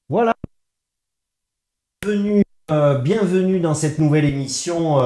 Voilà, bienvenue dans cette nouvelle émission,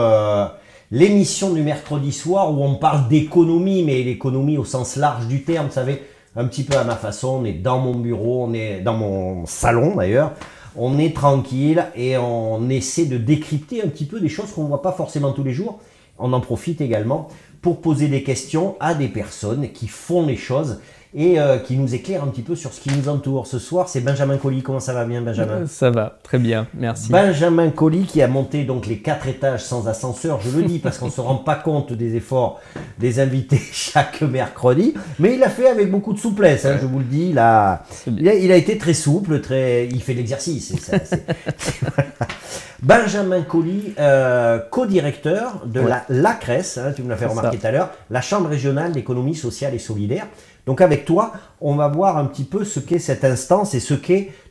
l'émission du mercredi soir où on parle d'économie, mais l'économie au sens large du terme, vous savez, un petit peu à ma façon. On est dans mon bureau, on est dans mon salon d'ailleurs, on est tranquille et on essaie de décrypter un petit peu des choses qu'on ne voit pas forcément tous les jours. On en profite également pour poser des questions à des personnes qui font les choses et qui nous éclairent un petit peu sur ce qui nous entoure. Ce soir, c'est Benjamin Colli. Comment ça va bien, Benjamin? Ça va, très bien, merci. Benjamin Colli qui a monté donc les 4 étages sans ascenseur, je le dis parce qu'on ne se rend pas compte des efforts des invités chaque mercredi, mais il l'a fait avec beaucoup de souplesse, hein, je vous le dis, il a été très souple, il fait de l'exercice. Voilà. Benjamin Colli, co-directeur de la CRES, hein, tu me l'as fait remarquer tout à l'heure, la Chambre régionale d'économie sociale et solidaire. Donc avec toi, on va voir un petit peu ce qu'est cette instance et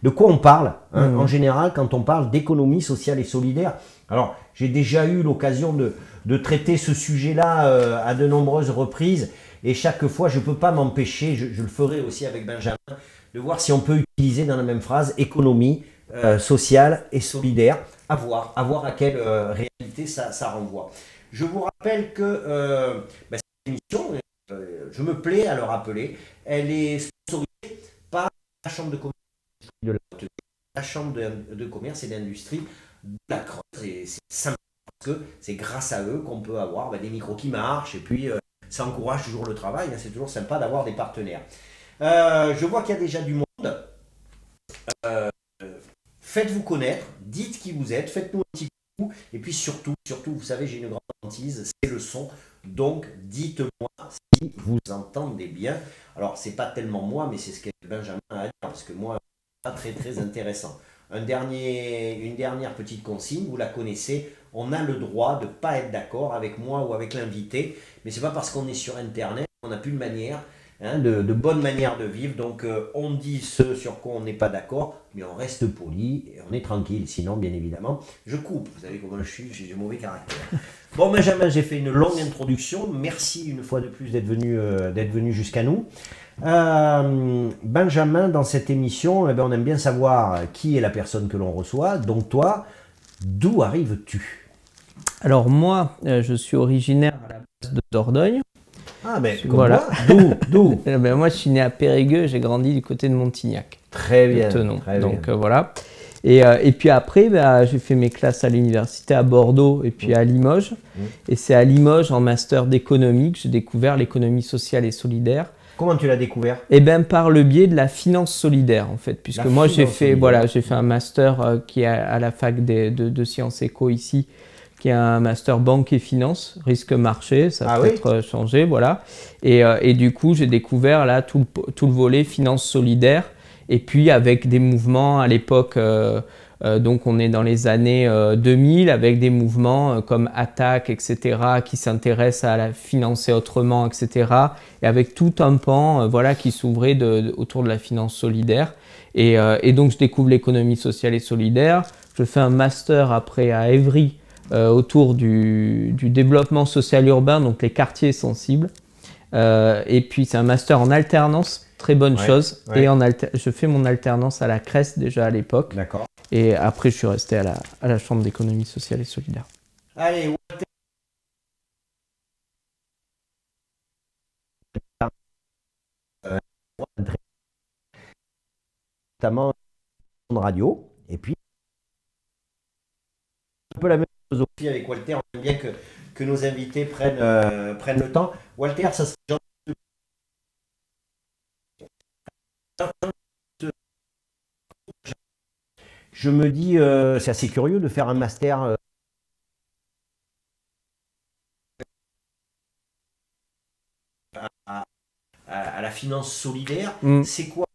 de quoi on parle en général quand on parle d'économie sociale et solidaire. Alors j'ai déjà eu l'occasion de traiter ce sujet-là à de nombreuses reprises et chaque fois je ne peux pas m'empêcher, je le ferai aussi avec Benjamin, de voir si on peut utiliser dans la même phrase économie sociale et solidaire, à voir à quelle réalité ça renvoie. Je vous rappelle que cette émission, je me plais à le rappeler, elle est sponsorisée par la Chambre de commerce de la Haute-Ville, la Chambre de commerce et d'industrie de la Creuse. Et c'est simple parce que c'est grâce à eux qu'on peut avoir des micros qui marchent et puis ça encourage toujours le travail. Hein, c'est toujours sympa d'avoir des partenaires. Je vois qu'il y a déjà du monde. Faites-vous connaître, dites qui vous êtes, faites-nous un petit coup. Et puis surtout, vous savez, j'ai une grande hantise, c'est le son. Donc, dites-moi si vous entendez bien. Alors, c'est pas tellement moi, mais c'est ce que Benjamin a à dire, parce que moi, c'est pas très très intéressant. Une dernière petite consigne, vous la connaissez, on a le droit de ne pas être d'accord avec moi ou avec l'invité, mais c'est pas parce qu'on est sur Internet qu'on n'a plus de manière, de bonne manière de vivre. Donc, on dit ce sur quoi on n'est pas d'accord, mais on reste poli et on est tranquille. Sinon, bien évidemment, je coupe. Vous savez comment je suis, j'ai du mauvais caractère. Bon, Benjamin, j'ai fait une longue introduction. Merci une fois de plus d'être venu jusqu'à nous. Benjamin, dans cette émission, on aime bien savoir qui est la personne que l'on reçoit. Donc toi, d'où arrives-tu? Alors moi, je suis originaire à la base de Dordogne. Ah ben, voilà. D'où Moi, je suis né à Périgueux, j'ai grandi du côté de Montignac. Très bien. Donc voilà. Et puis après, j'ai fait mes classes à l'université à Bordeaux et puis à Limoges. Et c'est à Limoges, en master d'économie, que j'ai découvert l'économie sociale et solidaire. Comment tu l'as découvert? Eh bien, par le biais de la finance solidaire, en fait. Puisque moi, j'ai fait un master qui est à la fac de Sciences Éco ici, qui est un master banque et finance, risque marché, ça peut être changé, voilà. Et du coup, j'ai découvert là tout le volet finance solidaire. Et puis avec des mouvements à l'époque, donc on est dans les années 2000, avec des mouvements comme Attaque, etc., qui s'intéressent à la financer autrement, etc., et avec tout un pan qui s'ouvrait autour de la finance solidaire. Et donc je découvre l'économie sociale et solidaire. Je fais un master après à Évry autour du développement social urbain, donc les quartiers sensibles. Et puis c'est un master en alternance. Très bonne chose. Ouais. Et je fais mon alternance à la CRES déjà à l'époque. D'accord. Et après, je suis resté à la Chambre d'économie sociale et solidaire. Allez, Walter. Notamment de radio. Et puis, un peu la même philosophie avec Walter. On aime bien que nos invités prennent le temps. Walter, ça serait genre. Je me dis, c'est assez curieux de faire un master à la finance solidaire. C'est quoi?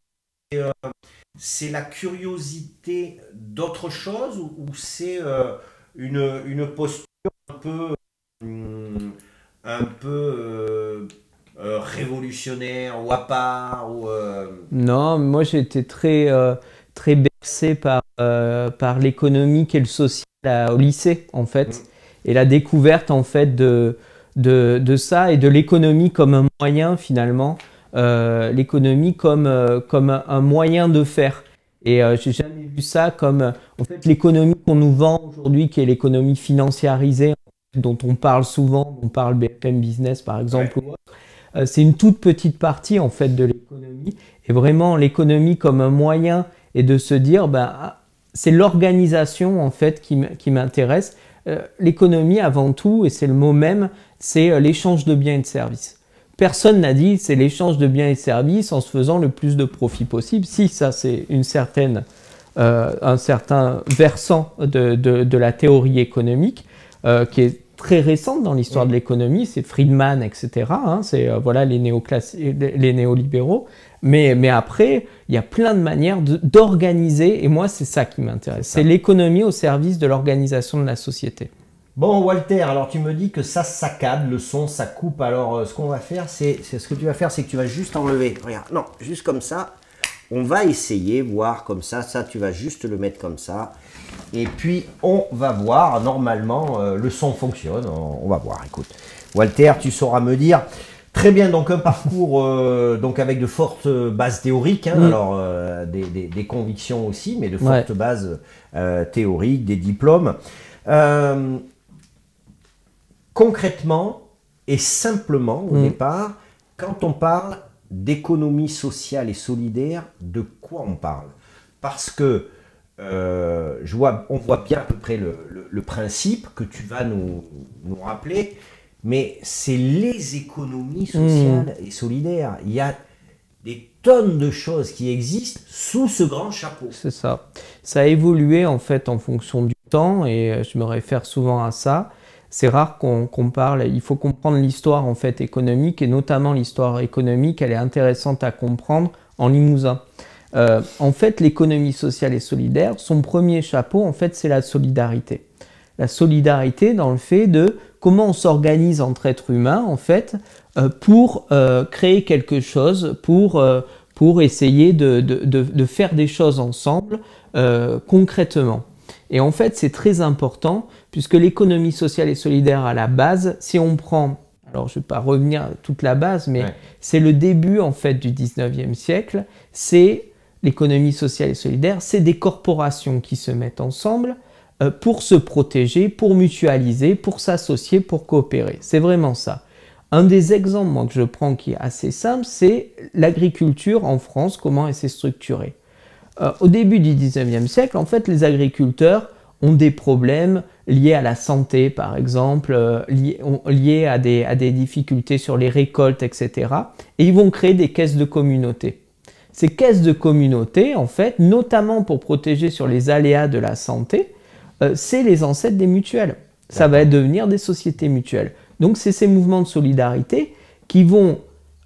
C'est la curiosité d'autre chose ou c'est une posture un peu révolutionnaire ou à part Non, moi j'ai été très bercé par l'économique et le social au lycée en fait. Et la découverte en fait de ça et de l'économie comme un moyen finalement, l'économie comme un moyen de faire. Et j'ai jamais vu ça comme en fait l'économie qu'on nous vend aujourd'hui, qui est l'économie financiarisée, dont on parle souvent, on parle BFM Business par exemple. Ouais. C'est une toute petite partie en fait de l'économie. Et vraiment l'économie comme un moyen et de se dire, c'est l'organisation en fait qui m'intéresse. L'économie avant tout, et c'est le mot même, c'est l'échange de biens et de services. Personne n'a dit c'est l'échange de biens et de services en se faisant le plus de profit possible. Si, ça c'est un certain versant de la théorie économique qui est très récente dans l'histoire de l'économie, c'est Friedman, etc. C'est voilà, les néolibéraux. Mais après, il y a plein de manières d'organiser, et moi c'est ça qui m'intéresse. C'est l'économie au service de l'organisation de la société. Bon Walter, alors tu me dis que ça saccade, le son, ça coupe. Alors ce qu'on va faire, c'est ce que tu vas faire, c'est que tu vas juste enlever. Regarde, non, juste comme ça. On va essayer, voir comme ça. Ça, tu vas juste le mettre comme ça. Et puis on va voir. Normalement, le son fonctionne. On va voir. Écoute, Walter, tu sauras me dire. Très bien, donc un parcours donc avec de fortes bases théoriques, alors des convictions aussi, mais de fortes bases théoriques, des diplômes. Concrètement et simplement au départ, quand on parle d'économie sociale et solidaire, de quoi on parle? Parce que on voit bien à peu près le principe que tu vas nous rappeler, mais c'est les économies sociales et solidaires. Il y a des tonnes de choses qui existent sous ce grand chapeau. C'est ça. Ça a évolué en fait en fonction du temps, et je me réfère souvent à ça. C'est rare qu'on parle, il faut comprendre l'histoire en fait économique, et notamment l'histoire économique, elle est intéressante à comprendre en Limousin. En fait, l'économie sociale et solidaire, son premier chapeau en fait c'est la solidarité. La solidarité dans le fait de comment on s'organise entre êtres humains en fait pour créer quelque chose, pour essayer de faire des choses ensemble concrètement. Et en fait, c'est très important puisque l'économie sociale et solidaire à la base, si on prend, alors je ne vais pas revenir à toute la base, mais c'est le début en fait du 19e siècle, c'est l'économie sociale et solidaire, c'est des corporations qui se mettent ensemble pour se protéger, pour mutualiser, pour s'associer, pour coopérer. C'est vraiment ça. Un des exemples moi, que je prends qui est assez simple, c'est l'agriculture en France, comment elle s'est structurée. Au début du 19e siècle, en fait, les agriculteurs ont des problèmes liés à la santé, par exemple, liés à des difficultés sur les récoltes, etc. Et ils vont créer des caisses de communauté. Ces caisses de communauté, en fait, notamment pour protéger sur les aléas de la santé, c'est les ancêtres des mutuelles. Ça va devenir des sociétés mutuelles. Donc, c'est ces mouvements de solidarité qui vont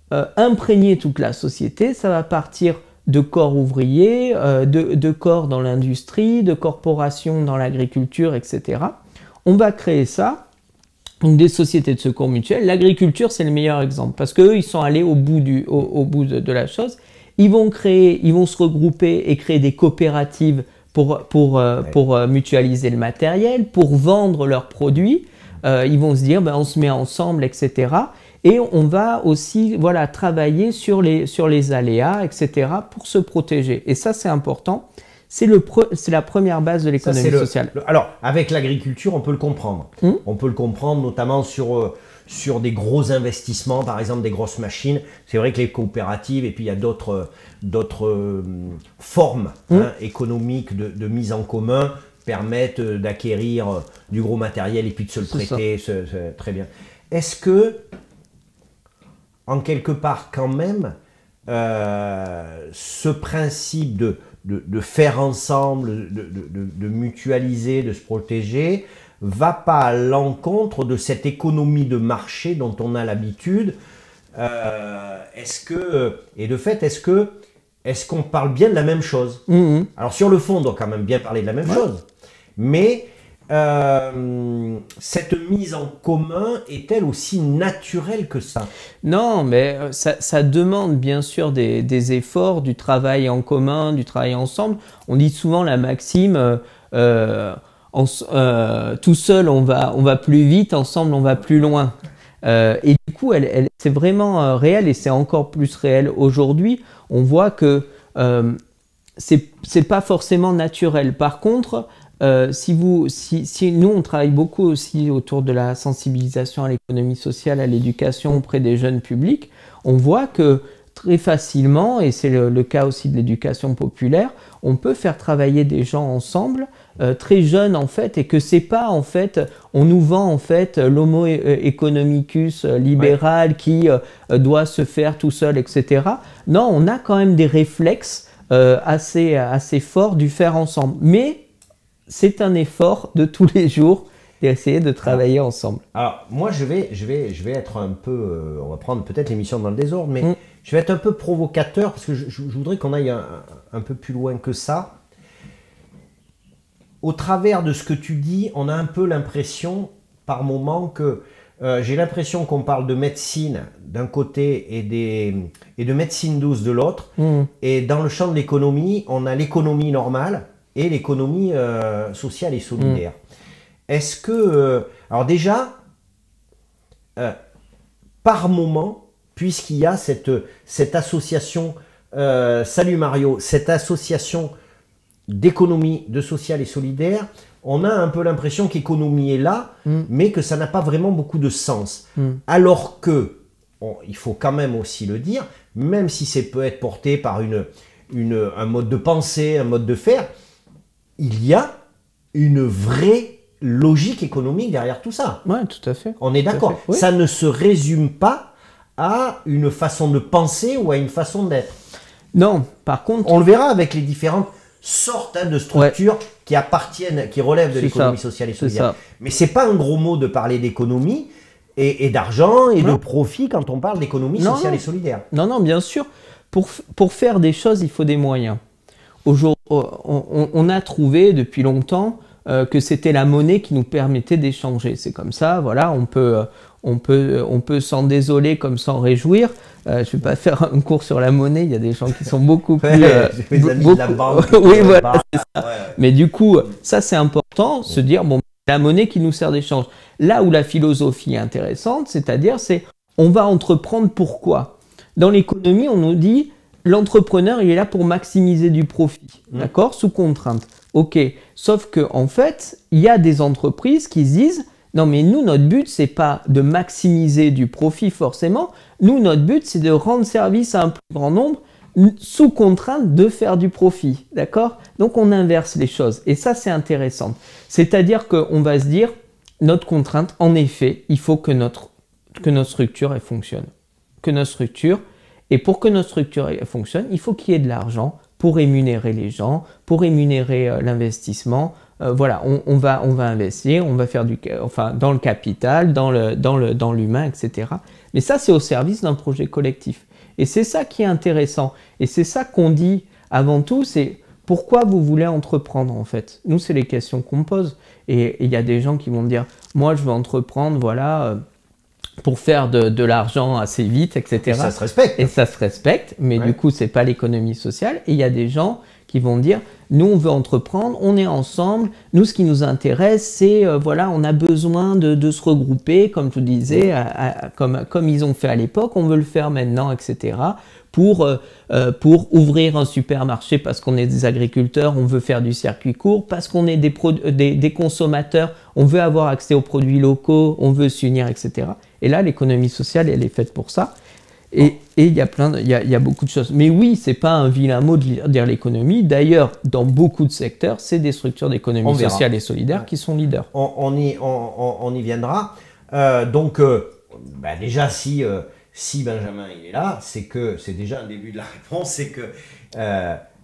imprégner toute la société. Ça va partir de corps ouvriers, de corps dans l'industrie, de corporations dans l'agriculture, etc. On va créer ça, donc des sociétés de secours mutuels. L'agriculture, c'est le meilleur exemple, parce qu'eux, ils sont allés au bout de la chose. Ils vont se regrouper et créer des coopératives pour mutualiser le matériel, pour vendre leurs produits. Ils vont se dire, on se met ensemble, etc. Et on va aussi travailler sur les aléas, etc. pour se protéger. Et ça, c'est important. C'est la première base de l'économie sociale. Alors, avec l'agriculture, on peut le comprendre. On peut le comprendre notamment sur des gros investissements, par exemple des grosses machines. C'est vrai que les coopératives, et puis il y a d'autres formes économiques de mise en commun permettent d'acquérir du gros matériel et puis de se le prêter. C'est très bien. Est-ce que, en quelque part quand même, ce principe de faire ensemble, de mutualiser, de se protéger, va pas à l'encontre de cette économie de marché dont on a l'habitude? Et de fait, est-ce qu'on parle bien de la même chose? Alors sur le fond, on doit quand même bien parler de la même chose, mais cette mise en commun est-elle aussi naturelle que ça? Non, mais ça demande bien sûr des efforts, du travail en commun, du travail ensemble. On dit souvent la maxime tout seul on va plus vite, ensemble on va plus loin. Et du coup, c'est vraiment réel, et c'est encore plus réel aujourd'hui. On voit que c'est pas forcément naturel. Par contre, si nous, on travaille beaucoup aussi autour de la sensibilisation à l'économie sociale, à l'éducation auprès des jeunes publics, on voit que très facilement, et c'est le cas aussi de l'éducation populaire, on peut faire travailler des gens ensemble, très jeunes en fait, et que c'est pas en fait, on nous vend en fait l'homo economicus libéral qui doit se faire tout seul, etc. Non, on a quand même des réflexes assez forts du faire ensemble. Mais c'est un effort de tous les jours d'essayer de travailler ensemble. Alors, moi, je vais être un peu... on va prendre peut-être l'émission dans le désordre, mais je vais être un peu provocateur parce que je voudrais qu'on aille un peu plus loin que ça. Au travers de ce que tu dis, on a un peu l'impression, par moment, que... j'ai l'impression qu'on parle de médecine d'un côté et de médecine douce de l'autre. Et dans le champ de l'économie, on a l'économie normale et l'économie sociale et solidaire. Est-ce que... alors déjà, par moment, puisqu'il y a cette association, salut Mario, cette association d'économie, de social et solidaire, on a un peu l'impression qu'économie est là, mais que ça n'a pas vraiment beaucoup de sens. Alors que, il faut quand même aussi le dire, même si ça peut être porté par un mode de pensée, un mode de faire, il y a une vraie logique économique derrière tout ça. Oui, tout à fait. On est d'accord. Oui. Ça ne se résume pas à une façon de penser ou à une façon d'être. Non, par contre... On le verra avec les différentes sortes de structures qui appartiennent, qui relèvent de l'économie sociale et solidaire. Mais c'est pas un gros mot de parler d'économie et d'argent et de profit quand on parle d'économie sociale et solidaire. Non, non, bien sûr. Pour faire des choses, il faut des moyens. Aujourd'hui, on a trouvé depuis longtemps que c'était la monnaie qui nous permettait d'échanger. C'est comme ça, voilà, on peut s'en désoler comme s'en réjouir. Je ne vais pas faire un cours sur la monnaie, il y a des gens qui sont beaucoup plus... mes amis de la banque. Oui, voilà, c'est ça. Mais du coup, ça c'est important, se dire, bon, la monnaie qui nous sert d'échange. Là où la philosophie est intéressante, c'est-à-dire, on va entreprendre pourquoi? Dans l'économie, on nous dit, l'entrepreneur, il est là pour maximiser du profit, d'accord? Sous contrainte. Ok, sauf que en fait, il y a des entreprises qui se disent non mais nous notre but c'est pas de maximiser du profit forcément, nous notre but c'est de rendre service à un plus grand nombre sous contrainte de faire du profit, d'accord? Donc on inverse les choses et ça c'est intéressant. C'est-à-dire qu'on va se dire notre contrainte, en effet, il faut que notre structure elle fonctionne, que notre structure, et pour que notre structure elle fonctionne, il faut qu'il y ait de l'argent pour rémunérer les gens, pour rémunérer l'investissement. Voilà, on va investir, on va faire dans le capital, dans l'humain, etc. Mais ça, c'est au service d'un projet collectif. Et c'est ça qui est intéressant. Et c'est ça qu'on dit avant tout, c'est pourquoi vous voulez entreprendre en fait. Nous, c'est les questions qu'on pose. Et il y a des gens qui vont me dire, moi, je veux entreprendre, voilà... pour faire de l'argent assez vite, etc. Et ça se respecte. Et ça se respecte, mais du coup, c'est pas l'économie sociale. Et il y a des gens qui vont dire, nous, on veut entreprendre, on est ensemble. Nous, ce qui nous intéresse, c'est, voilà, on a besoin de se regrouper, comme tu disais, comme ils ont fait à l'époque, on veut le faire maintenant, etc. Pour ouvrir un supermarché parce qu'on est des agriculteurs, on veut faire du circuit court, parce qu'on est des consommateurs, on veut avoir accès aux produits locaux, on veut s'unir, etc. Et là, l'économie sociale, elle est faite pour ça. Et il y a beaucoup de choses. Mais oui, c'est pas un vilain mot de dire l'économie. D'ailleurs, dans beaucoup de secteurs, c'est des structures d'économie sociale et solidaire qui sont leaders. On y viendra. Déjà, si Benjamin il est là, c'est que c'est déjà un début de la réponse, c'est que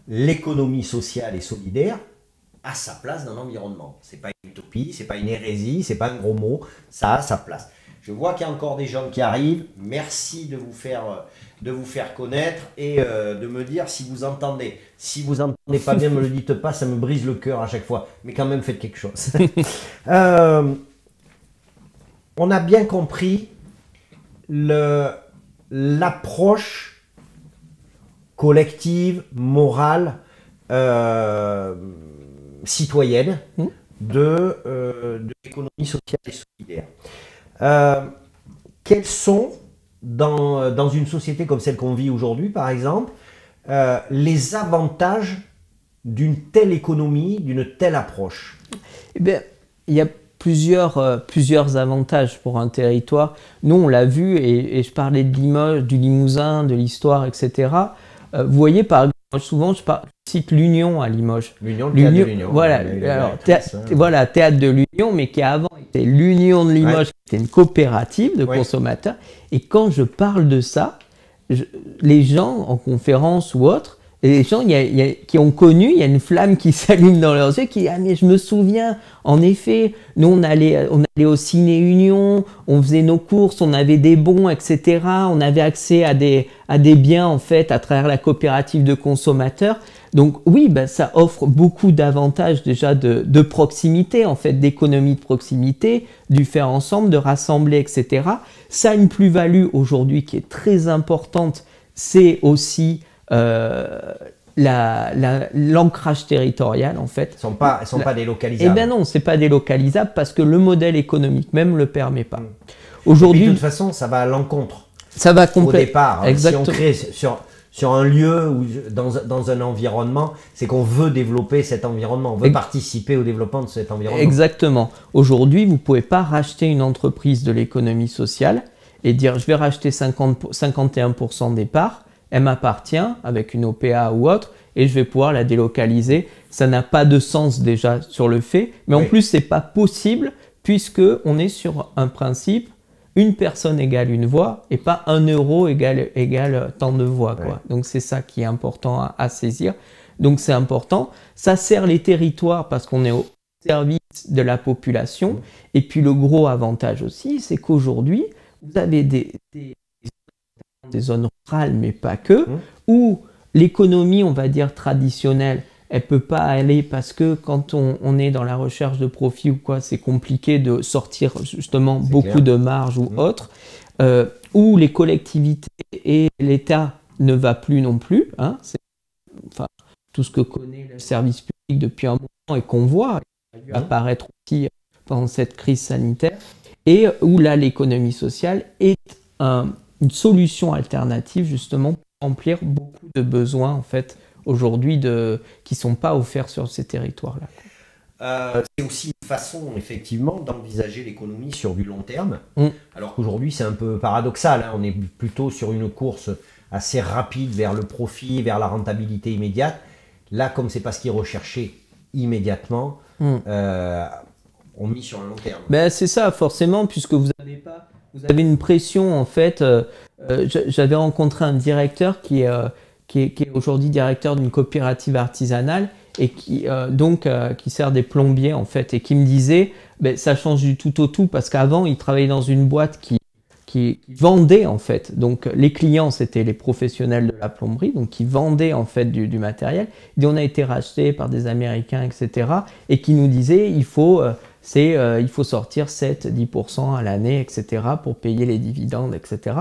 l'économie sociale et solidaire a sa place dans l'environnement. C'est pas une utopie, c'est pas une hérésie, c'est pas un gros mot, ça a sa place. Je vois qu'il y a encore des gens qui arrivent. Merci de vous faire connaître et de me dire si vous entendez. Si vous entendez pas bien, me le dites pas, ça me brise le cœur à chaque fois. Mais quand même, faites quelque chose. On a bien compris l'approche collective, morale, citoyenne de l'économie sociale et solidaire. Quels sont, dans une société comme celle qu'on vit aujourd'hui, par exemple, les avantages d'une telle économie, d'une telle approche? Eh bien, il y a plusieurs avantages pour un territoire. Nous, on l'a vu, et je parlais de Limoges, du Limousin, de l'histoire, etc. Vous voyez, par exemple, souvent, je cite l'Union à Limoges. L'Union, le théâtre de l'Union. Voilà, voilà, théâtre de l'Union, mais qui avant était l'Union de Limoges, qui était une coopérative de consommateurs. Et quand je parle de ça, les gens en conférence ou autre, et les gens qui ont connu, il y a une flamme qui s'allume dans leurs yeux, qui dit « Ah mais je me souviens, en effet, nous on allait au Ciné Union, on faisait nos courses, on avait des bons, etc. On avait accès à des biens en fait à travers la coopérative de consommateurs. » Donc oui, ben, ça offre beaucoup d'avantages déjà de proximité, en fait, d'économie de proximité, du faire ensemble, de rassembler, etc. Ça a une plus-value aujourd'hui qui est très importante, c'est aussi l'ancrage territorial en fait. Elles sont pas délocalisables. Eh bien non, c'est pas délocalisable parce que le modèle économique même le permet pas. Aujourd'hui, de toute façon, ça va à l'encontre. Ça va au départ. Exactement. Si on crée sur un lieu ou dans un environnement, c'est qu'on veut développer cet environnement, on veut participer au développement de cet environnement. Exactement. Aujourd'hui, vous ne pouvez pas racheter une entreprise de l'économie sociale et dire je vais racheter 51% des parts. Elle m'appartient avec une OPA ou autre et je vais pouvoir la délocaliser. Ça n'a pas de sens déjà sur le fait, mais en plus, ce n'est pas possible puisqu'on est sur un principe, une personne égale une voix et pas 1 euro égale tant de voix. Quoi. Donc, c'est ça qui est important à saisir. Donc, c'est important. Ça sert les territoires parce qu'on est au service de la population. Et puis, le gros avantage aussi, c'est qu'aujourd'hui, vous avez des zones rurales, mais pas que, où l'économie, on va dire, traditionnelle, elle ne peut pas aller parce que quand on est dans la recherche de profit ou quoi, c'est compliqué de sortir justement beaucoup de marge ou autre, où les collectivités et l'État ne va plus non plus, hein, c'est tout ce que connaît le service public depuis un moment et qu'on voit apparaître aussi pendant cette crise sanitaire, et où là l'économie sociale est une solution alternative justement pour remplir beaucoup de besoins en fait aujourd'hui qui ne sont pas offerts sur ces territoires-là. C'est aussi une façon effectivement d'envisager l'économie sur du long terme, alors qu'aujourd'hui c'est un peu paradoxal, hein, on est plutôt sur une course assez rapide vers le profit, vers la rentabilité immédiate. Là, comme c'est pas ce qui est recherché immédiatement, on mise sur le long terme. Ben, c'est ça forcément, puisque vous avez une pression en fait. J'avais rencontré un directeur qui est aujourd'hui directeur d'une coopérative artisanale et qui sert des plombiers en fait, et qui me disait ça change du tout au tout parce qu'avant il travaillait dans une boîte qui vendait en fait, donc les clients c'était les professionnels de la plomberie, donc qui vendaient en fait du matériel, et on a été racheté par des Américains, etc., et qui nous disaient il faut sortir 7-10% à l'année, etc., pour payer les dividendes, etc.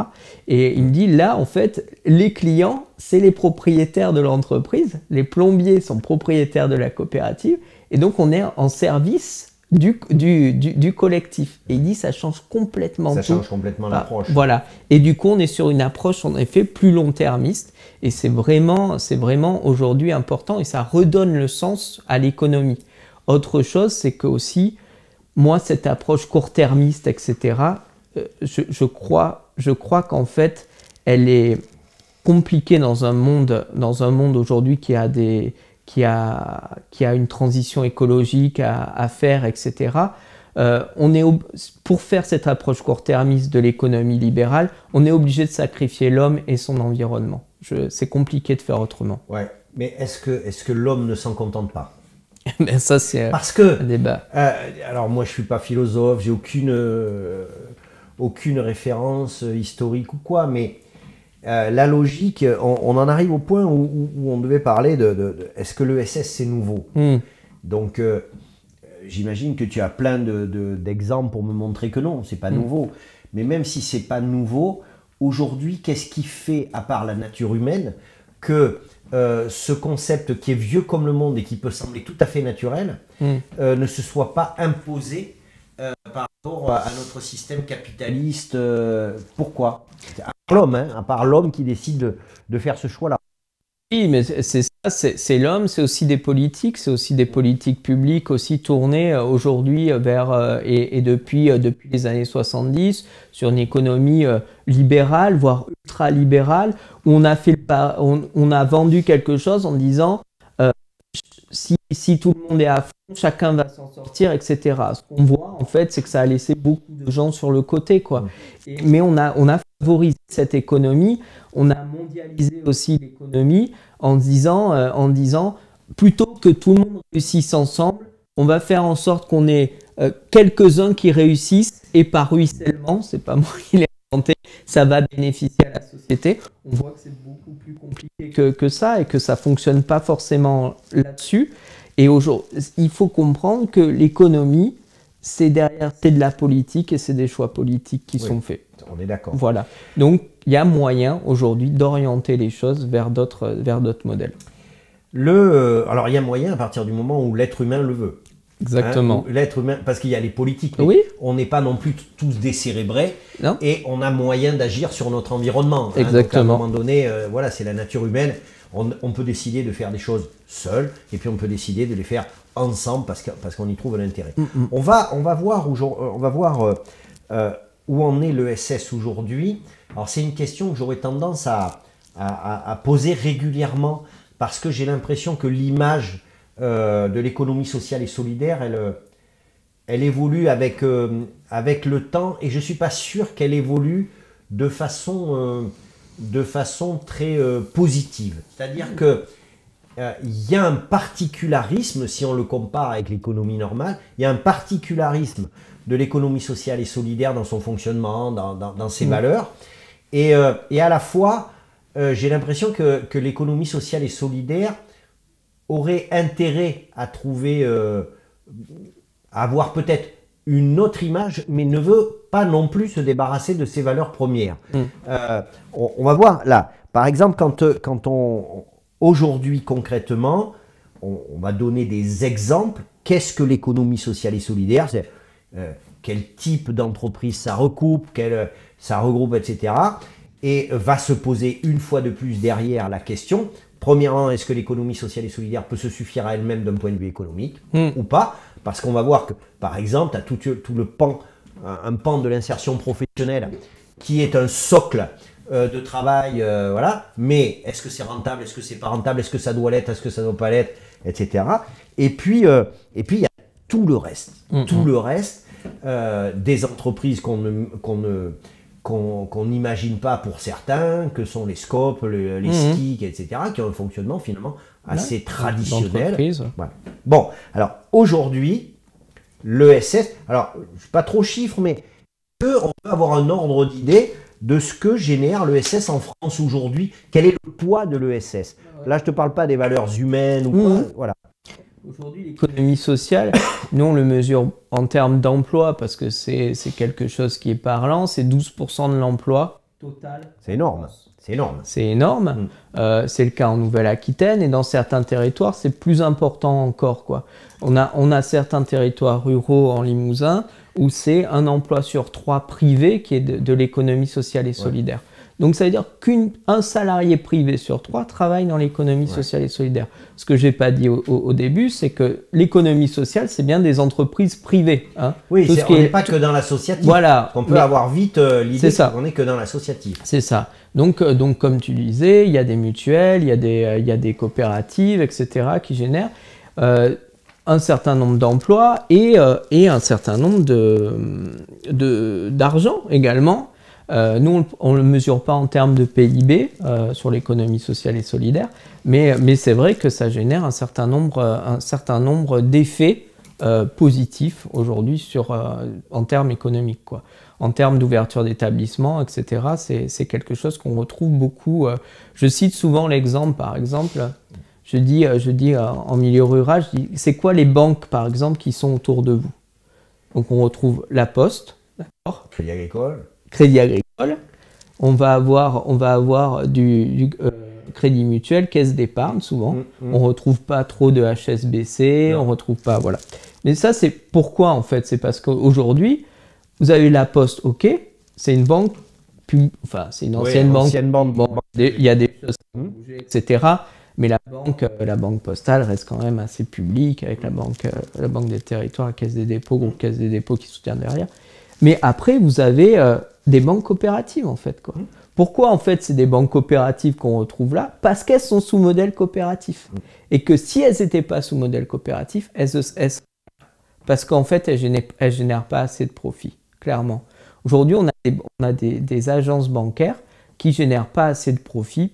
Et il me dit, là, en fait, les clients, c'est les propriétaires de l'entreprise, les plombiers sont propriétaires de la coopérative, et donc on est en service du collectif. Et il dit, ça change complètement tout. Ça change complètement l'approche. Voilà. Et du coup, on est sur une approche, en effet, plus long-termiste, et c'est vraiment aujourd'hui important, et ça redonne le sens à l'économie. Autre chose, c'est que aussi, moi, cette approche court-termiste, etc., je crois qu'en fait, elle est compliquée dans un monde aujourd'hui qui a une transition écologique à faire, etc. Pour faire cette approche court-termiste de l'économie libérale, on est obligé de sacrifier l'homme et son environnement. C'est compliqué de faire autrement. Ouais, mais est-ce que l'homme ne s'en contente pas? Ben ça, c'est un débat. Alors moi je suis pas philosophe, j'ai aucune référence historique ou quoi, mais la logique, on en arrive au point où on devait parler de est-ce que l'ESS c'est nouveau? Donc j'imagine que tu as plein d'exemples pour me montrer que non, c'est pas nouveau. Mais même si c'est pas nouveau, aujourd'hui, qu'est-ce qui fait, à part la nature humaine, que ce concept qui est vieux comme le monde et qui peut sembler tout à fait naturel ne se soit pas imposé par rapport à notre système capitaliste? Pourquoi? À part l'homme qui décide de faire ce choix-là. Oui, mais c'est ça, c'est l'homme, c'est aussi des politiques publiques aussi tournées aujourd'hui vers, et depuis les années 70 sur une économie libérale, voire ultra-libérale, où on a vendu quelque chose en disant euh, si tout le monde est à fond, chacun va s'en sortir, etc. Ce qu'on voit, en fait, c'est que ça a laissé beaucoup de gens sur le côté, quoi. Mais on a favorisé cette économie, on a mondialisé aussi l'économie en disant, plutôt que tout le monde réussisse ensemble, on va faire en sorte qu'on ait quelques-uns qui réussissent et par ruissellement, c'est pas moi qui l'ai inventé, ça va bénéficier à la société. On voit que c'est beaucoup plus compliqué que ça et que ça fonctionne pas forcément là-dessus. Et aujourd'hui, il faut comprendre que l'économie, c'est de la politique et c'est des choix politiques qui sont faits. On est d'accord. Voilà. Donc, il y a moyen aujourd'hui d'orienter les choses vers d'autres modèles. Alors, il y a moyen à partir du moment où l'être humain le veut. Exactement. L'être humain, parce qu'il y a les politiques, mais oui. On n'est pas non plus tous décérébrés, non. Et on a moyen d'agir sur notre environnement. Exactement. Donc à un moment donné, voilà, c'est la nature humaine. On peut décider de faire des choses seul, et puis on peut décider de les faire ensemble parce qu'on y trouve l'intérêt. On va voir où en est l'ESS aujourd'hui. Alors c'est une question que j'aurais tendance à poser régulièrement parce que j'ai l'impression que l'image de l'économie sociale et solidaire, elle évolue avec le temps et je ne suis pas sûr qu'elle évolue de façon très positive. C'est-à-dire que il y a un particularisme, si on le compare avec l'économie normale, il y a un particularisme de l'économie sociale et solidaire dans son fonctionnement, dans ses valeurs. Et à la fois, j'ai l'impression que l'économie sociale et solidaire aurait intérêt à trouver, à avoir peut-être une autre image, mais ne veut pas non plus se débarrasser de ses valeurs premières. On va voir là, par exemple, quand aujourd'hui concrètement, on va donner des exemples. Qu'est-ce que l'économie sociale et solidaire? C'est quel type d'entreprise ça recoupe, ça regroupe, etc. Et va se poser une fois de plus derrière la question. Premièrement, est-ce que l'économie sociale et solidaire peut se suffire à elle-même d'un point de vue économique ou pas? Parce qu'on va voir que, par exemple, tu as tout le pan, un pan de l'insertion professionnelle qui est un socle de travail, voilà. Mais est-ce que c'est rentable? Est-ce que c'est pas rentable? Est-ce que ça doit l'être? Est-ce que ça doit pas l'être? Etc. Et puis, il y a tout le reste. Tout le reste des entreprises qu'on n'imagine pas pour certains, que sont les scopes, les SKIC, etc., qui ont un fonctionnement finalement assez traditionnel. Voilà. Bon, alors aujourd'hui, l'ESS, alors je ne suis pas trop chiffre, mais on peut avoir un ordre d'idée de ce que génère l'ESS en France aujourd'hui. Quel est le poids de l'ESS? Là, je ne te parle pas des valeurs humaines ou quoi, voilà. Aujourd'hui, l'économie sociale, nous on le mesure en termes d'emploi parce que c'est quelque chose qui est parlant, c'est 12% de l'emploi total. C'est énorme. C'est énorme. C'est énorme. C'est le cas en Nouvelle-Aquitaine et dans certains territoires, c'est plus important encore, quoi. On a certains territoires ruraux en Limousin où c'est un emploi sur 3 privé qui est de l'économie sociale et solidaire. Donc ça veut dire qu'un salarié privé sur 3 travaille dans l'économie sociale et solidaire. Ce que je n'ai pas dit au début, c'est que l'économie sociale, c'est bien des entreprises privées. Hein. Oui, on n'est pas que dans l'associatif. Voilà. On peut avoir vite l'idée qu'on n'est que dans l'associatif. C'est ça. Donc, comme tu disais, il y a des mutuelles, il y a des coopératives, etc. qui génèrent un certain nombre d'emplois et un certain nombre d'argent également. Nous, on ne le mesure pas en termes de PIB sur l'économie sociale et solidaire, mais c'est vrai que ça génère un certain nombre d'effets positifs aujourd'hui en termes économiques, quoi. En termes d'ouverture d'établissements, etc. C'est quelque chose qu'on retrouve beaucoup. Je cite souvent l'exemple, par exemple, je dis en milieu rural, je dis, c'est quoi les banques, par exemple, qui sont autour de vous? Donc on retrouve la Poste, d'accord? Crédit Agricole, on va avoir du crédit mutuel, caisse d'épargne souvent. On retrouve pas trop de HSBC, on retrouve pas, voilà. Mais ça, c'est pourquoi en fait? C'est parce qu'aujourd'hui, vous avez la Poste, ok, c'est une banque, c'est une ancienne banque. Bon, il y a des choses qui ont bougé, etc. Mais la banque postale reste quand même assez publique, avec la banque des territoires, la Caisse des dépôts, groupe Caisse des dépôts qui soutient derrière. Mais après, vous avez des banques coopératives, en fait, quoi. Pourquoi, en fait, c'est des banques coopératives qu'on retrouve là? Parce qu'elles sont sous modèle coopératif. Et que si elles n'étaient pas sous modèle coopératif, parce qu'en fait, elles génèrent pas assez de profit, clairement. Aujourd'hui, on a des agences bancaires qui génèrent pas assez de profit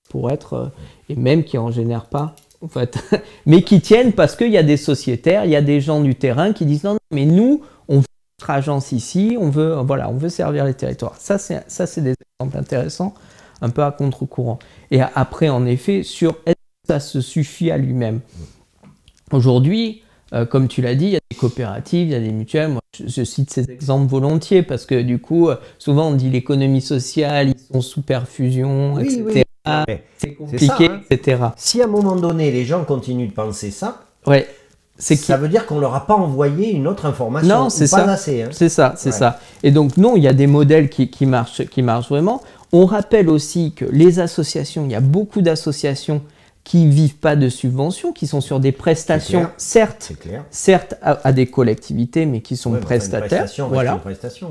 pour être, et même qui en génèrent pas, en fait, mais qui tiennent parce qu'il y a des sociétaires, il y a des gens du terrain qui disent non, mais nous, on veut notre agence ici, on veut servir les territoires. Ça, c'est des exemples intéressants, un peu à contre-courant. Et après, en effet, est-ce que ça se suffit à lui-même? Aujourd'hui, comme tu l'as dit, il y a des coopératives, il y a des mutuelles. Moi, je cite ces exemples volontiers parce que du coup, souvent on dit l'économie sociale, ils sont sous perfusion, etc. Oui. C'est compliqué, ça, etc. Si à un moment donné, les gens continuent de penser ça, ouais, ça veut dire qu'on leur a pas envoyé une autre information. Non, c'est ça. Pas assez. Hein. C'est ça, c'est ça. Et donc, non, il y a des modèles qui marchent vraiment. On rappelle aussi que les associations, il y a beaucoup d'associations qui ne vivent pas de subventions, qui sont sur des prestations, certes à des collectivités, mais qui sont prestataires. Voilà,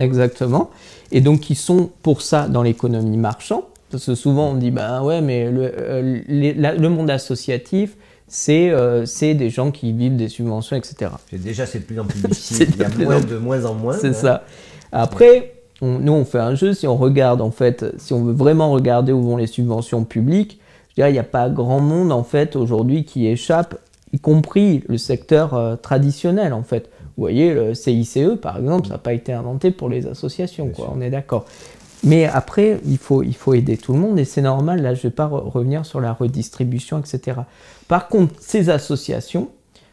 exactement. Et donc, qui sont pour ça dans l'économie marchande. Parce que souvent, on dit, bah ouais, mais le monde associatif, c'est des gens qui vivent des subventions, etc. Déjà, c'est de plus en plus difficile. Il y a de moins en moins. C'est ça. Après, nous, on fait un jeu. Si on regarde, en fait, si on veut vraiment regarder où vont les subventions publiques, je dirais, il n'y a pas grand monde, en fait, aujourd'hui qui échappe, y compris le secteur traditionnel, en fait. Vous voyez, le CICE, par exemple, ça n'a pas été inventé pour les associations, quoi, on est d'accord. Mais après, il faut aider tout le monde et c'est normal. Là, je ne vais pas revenir sur la redistribution, etc. Par contre, ces associations,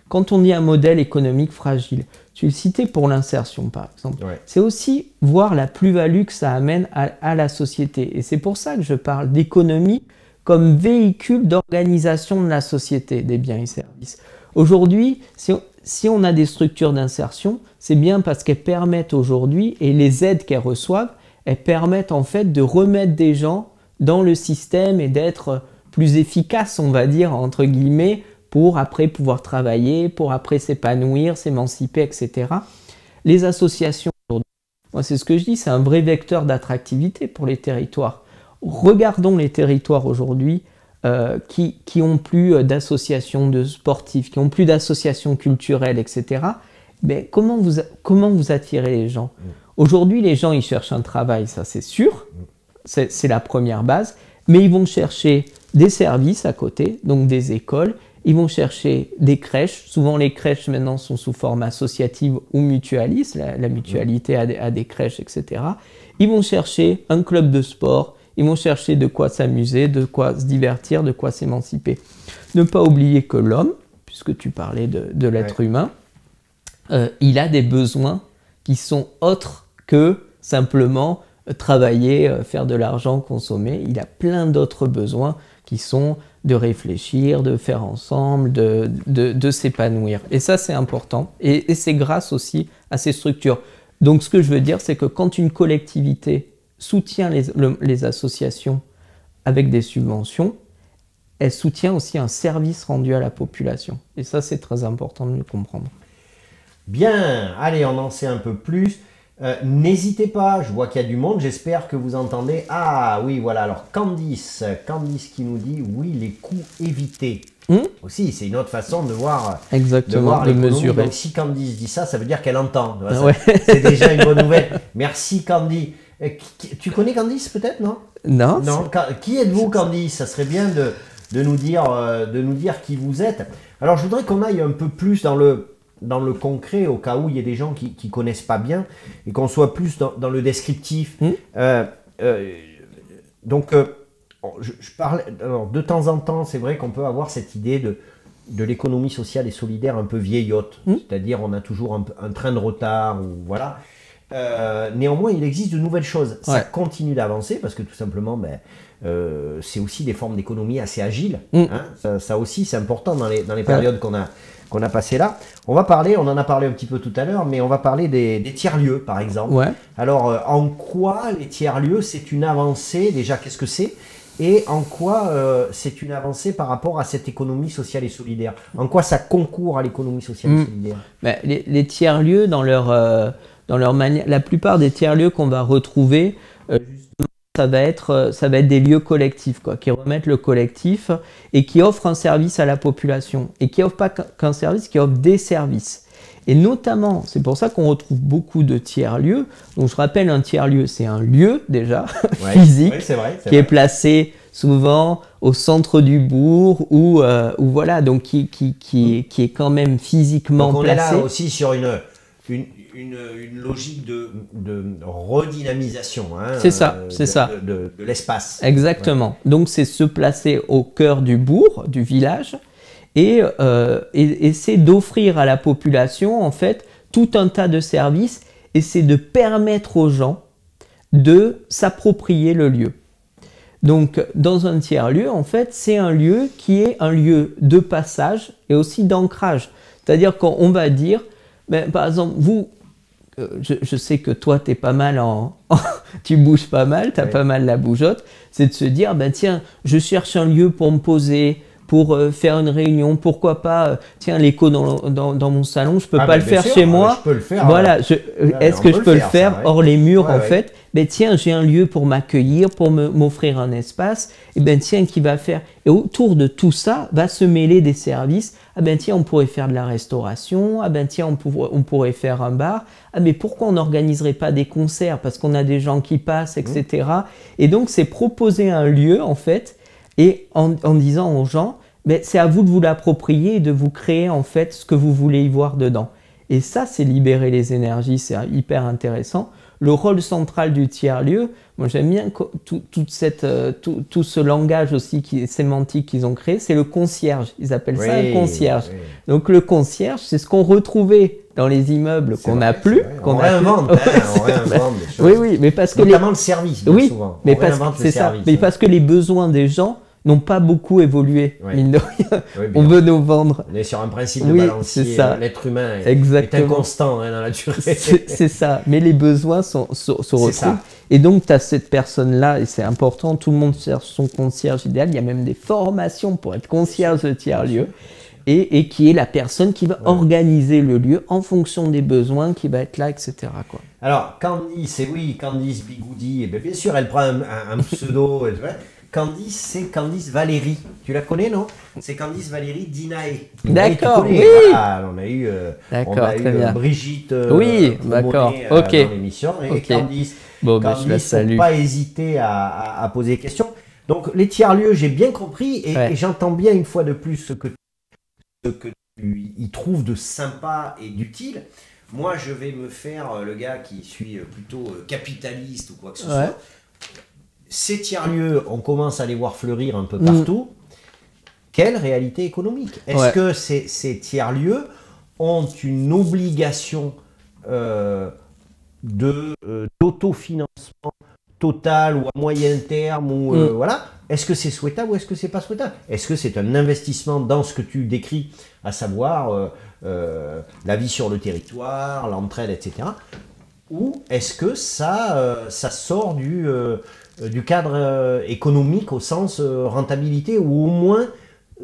quand on dit un modèle économique fragile, tu le citais pour l'insertion, par exemple, c'est aussi voir la plus-value que ça amène à la société. Et c'est pour ça que je parle d'économie comme véhicule d'organisation de la société des biens et services. Aujourd'hui, si on a des structures d'insertion, c'est bien parce qu'elles permettent aujourd'hui, et les aides qu'elles reçoivent, elles permettent en fait de remettre des gens dans le système et d'être plus efficaces, on va dire, entre guillemets, pour après pouvoir travailler, pour après s'épanouir, s'émanciper, etc. Les associations, aujourd'hui, moi c'est ce que je dis, c'est un vrai vecteur d'attractivité pour les territoires. Regardons les territoires aujourd'hui qui ont plus d'associations de sportifs, qui ont plus d'associations culturelles, etc. Mais comment vous attirez les gens? Aujourd'hui, les gens, ils cherchent un travail, ça c'est sûr, c'est la première base, mais ils vont chercher des services à côté, donc des écoles, ils vont chercher des crèches, souvent les crèches maintenant sont sous forme associative ou mutualiste, la mutualité a des crèches, etc. Ils vont chercher un club de sport, ils vont chercher de quoi s'amuser, de quoi se divertir, de quoi s'émanciper. Ne pas oublier que l'homme, puisque tu parlais de l'être humain, il a des besoins qui sont autres que simplement travailler, faire de l'argent, consommer. Il a plein d'autres besoins qui sont de réfléchir, de faire ensemble, de s'épanouir. Et ça, c'est important. Et c'est grâce aussi à ces structures. Donc, ce que je veux dire, c'est que quand une collectivité soutient les associations avec des subventions, elle soutient aussi un service rendu à la population. Et ça, c'est très important de le comprendre. Bien, allez, on en sait un peu plus. N'hésitez pas, je vois qu'il y a du monde, j'espère que vous entendez. Ah oui, voilà, alors Candice qui nous dit, oui, les coûts évités. Aussi, c'est une autre façon de voir, exactement, de mesurer. Donc si Candice dit ça, ça veut dire qu'elle entend. C'est déjà une bonne nouvelle. Merci Candice. Tu connais Candice peut-être, non? Non. Qui êtes-vous Candice? Ça serait bien de nous dire qui vous êtes. Alors je voudrais qu'on aille un peu plus dans le concret, au cas où il y a des gens qui ne connaissent pas bien, et qu'on soit plus dans le descriptif. Je parlais, alors, de temps en temps, c'est vrai qu'on peut avoir cette idée de l'économie sociale et solidaire un peu vieillotte, c'est-à-dire on a toujours un train de retard, ou voilà. Néanmoins, il existe de nouvelles choses. Ça continue d'avancer parce que tout simplement, c'est aussi des formes d'économie assez agiles. Ça aussi, c'est important dans les périodes qu'on a passées là. On en a parlé un petit peu tout à l'heure, mais on va parler des tiers-lieux, par exemple. Alors, en quoi les tiers-lieux, c'est une avancée? Déjà, qu'est-ce que c'est? et en quoi c'est une avancée par rapport à cette économie sociale et solidaire? En quoi ça concourt à l'économie sociale et solidaire? Ben, les tiers-lieux, dans leur manière, la plupart des tiers-lieux qu'on va retrouver, justement, ça va être des lieux collectifs, quoi, qui remettent le collectif et qui offrent un service à la population. Et qui offrent pas qu'un service, qui offrent des services. Et notamment, c'est pour ça qu'on retrouve beaucoup de tiers-lieux. Donc je rappelle, un tiers-lieu, c'est un lieu déjà physique qui est placé souvent au centre du bourg ou voilà, donc qui est quand même physiquement placé. On est là aussi sur une logique de redynamisation. Hein, c'est ça, c'est ça. De l'espace. Exactement. Ouais. Donc c'est se placer au cœur du bourg, du village. Et c'est d'offrir à la population en fait tout un tas de services et c'est de permettre aux gens de s'approprier le lieu. Donc dans un tiers-lieu en fait c'est un lieu qui est un lieu de passage et aussi d'ancrage. C'est-à-dire qu'on va dire, ben, par exemple vous, je sais que toi t'es pas mal tu bouges pas mal, t'as pas mal la bougeotte, c'est de se dire ben tiens je cherche un lieu pour me poser, pour faire une réunion, pourquoi pas, tiens, l'écho dans mon salon, je peux pas le faire chez moi. Je peux le faire. Voilà, est-ce que je peux le faire hors les murs en fait? Ben tiens, j'ai un lieu pour m'accueillir, pour m'offrir un espace. Et ben tiens, qui va faire? Et autour de tout ça va se mêler des services. Ah ben tiens, on pourrait faire de la restauration. Ah ben tiens, on pourrait faire un bar. Ah mais pourquoi on n'organiserait pas des concerts? Parce qu'on a des gens qui passent, etc. Et donc c'est proposer un lieu en fait. Et en disant aux gens, mais c'est à vous de vous l'approprier et de vous créer en fait ce que vous voulez y voir dedans. Et ça, c'est libérer les énergies, c'est hyper intéressant. Le rôle central du tiers-lieu, moi j'aime bien tout ce langage aussi sémantique qu'ils ont créé, c'est le concierge. Ils appellent ça un concierge. Oui. Donc le concierge, c'est ce qu'on retrouvait dans les immeubles qu'on n'a plus. On réinvente, on réinvente des choses. Oui, mais parce que notamment le service, bien souvent. Mais c'est ça. Mais parce que les besoins des gens n'ont pas beaucoup évolué, mine de rien. On veut nous vendre. On est sur un principe de balancier. L'être humain est inconstant dans la durée. C'est ça. Mais les besoins se retrouvent. Et donc, tu as cette personne-là, et c'est important, tout le monde cherche son concierge idéal. Il y a même des formations pour être concierge de tiers-lieu. Et qui est la personne qui va organiser le lieu en fonction des besoins, qui va être là, etc. quoi. Alors, Candice Bigoudi, bien sûr, elle prend un pseudo. Candice, c'est Candice Valérie. Tu la connais, non? C'est Candice Valérie Dinaé. D'accord, oui. Voilà, on a eu Brigitte dans l'émission. Et Candice, je la salue. Faut pas hésiter à poser des questions. Donc, les tiers-lieux, j'ai bien compris. Et j'entends bien une fois de plus ce que tu y trouves de sympa et d'utile. Moi, je vais me faire le gars qui suis plutôt capitaliste ou quoi que ce soit. Ces tiers-lieux, on commence à les voir fleurir un peu partout. Quelle réalité économique? Est-ce que ces tiers-lieux ont une obligation d'autofinancement total ou à moyen terme voilà? Est-ce que c'est souhaitable ou est-ce que c'est pas souhaitable? Est-ce que c'est un investissement dans ce que tu décris, à savoir la vie sur le territoire, l'entraide, etc. Ou est-ce que ça sort du cadre économique au sens rentabilité ou au moins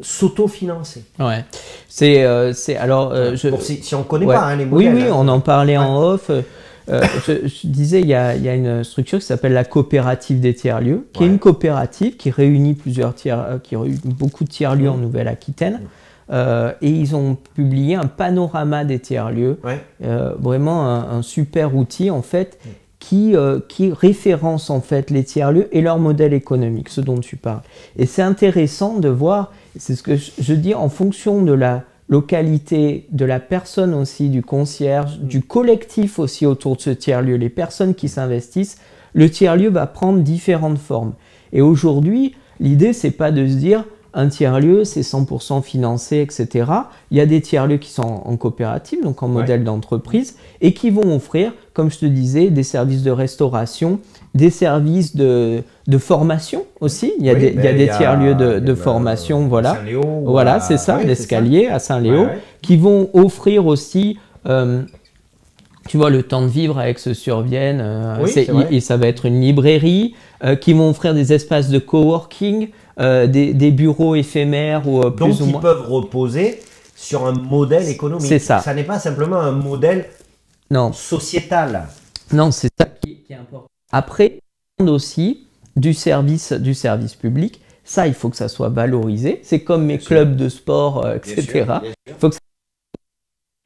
s'autofinancer? Ouais, si on ne connaît pas les modèles. Oui, on en parlait en off. Je disais, il y a une structure qui s'appelle la coopérative des tiers-lieux, qui est une coopérative qui réunit beaucoup de tiers-lieux en Nouvelle-Aquitaine. Et ils ont publié un panorama des tiers-lieux, vraiment un super outil en fait, qui référence en fait les tiers-lieux et leur modèle économique, ce dont tu parles. Et c'est intéressant de voir, c'est ce que je dis, en fonction de la localité, de la personne aussi, du concierge, du collectif aussi autour de ce tiers-lieu, les personnes qui s'investissent, le tiers-lieu va prendre différentes formes. Et aujourd'hui, l'idée, c'est pas de se dire un tiers-lieu, c'est 100% financé, etc. Il y a des tiers-lieux qui sont en coopérative, donc en modèle d'entreprise, et qui vont offrir, comme je te disais, des services de restauration, des services de formation aussi. Il y a des tiers-lieux de formation, voilà. Voilà, c'est ça, l'escalier à Saint-Léo, qui vont offrir aussi Tu vois, le temps de vivre à Aix-sur-Vienne, Oui, et ça va être une librairie qui vont offrir des espaces de coworking, des bureaux éphémères ou Donc, plus ou ils moins. peuvent reposer sur un modèle économique. C'est ça. Ça n'est pas simplement un modèle Non, sociétal. non, c'est ça qui est important. Après, on demande aussi du service public. Ça, il faut que ça soit valorisé. C'est comme mes clubs de sport, etc. Bien sûr. Il faut que ça...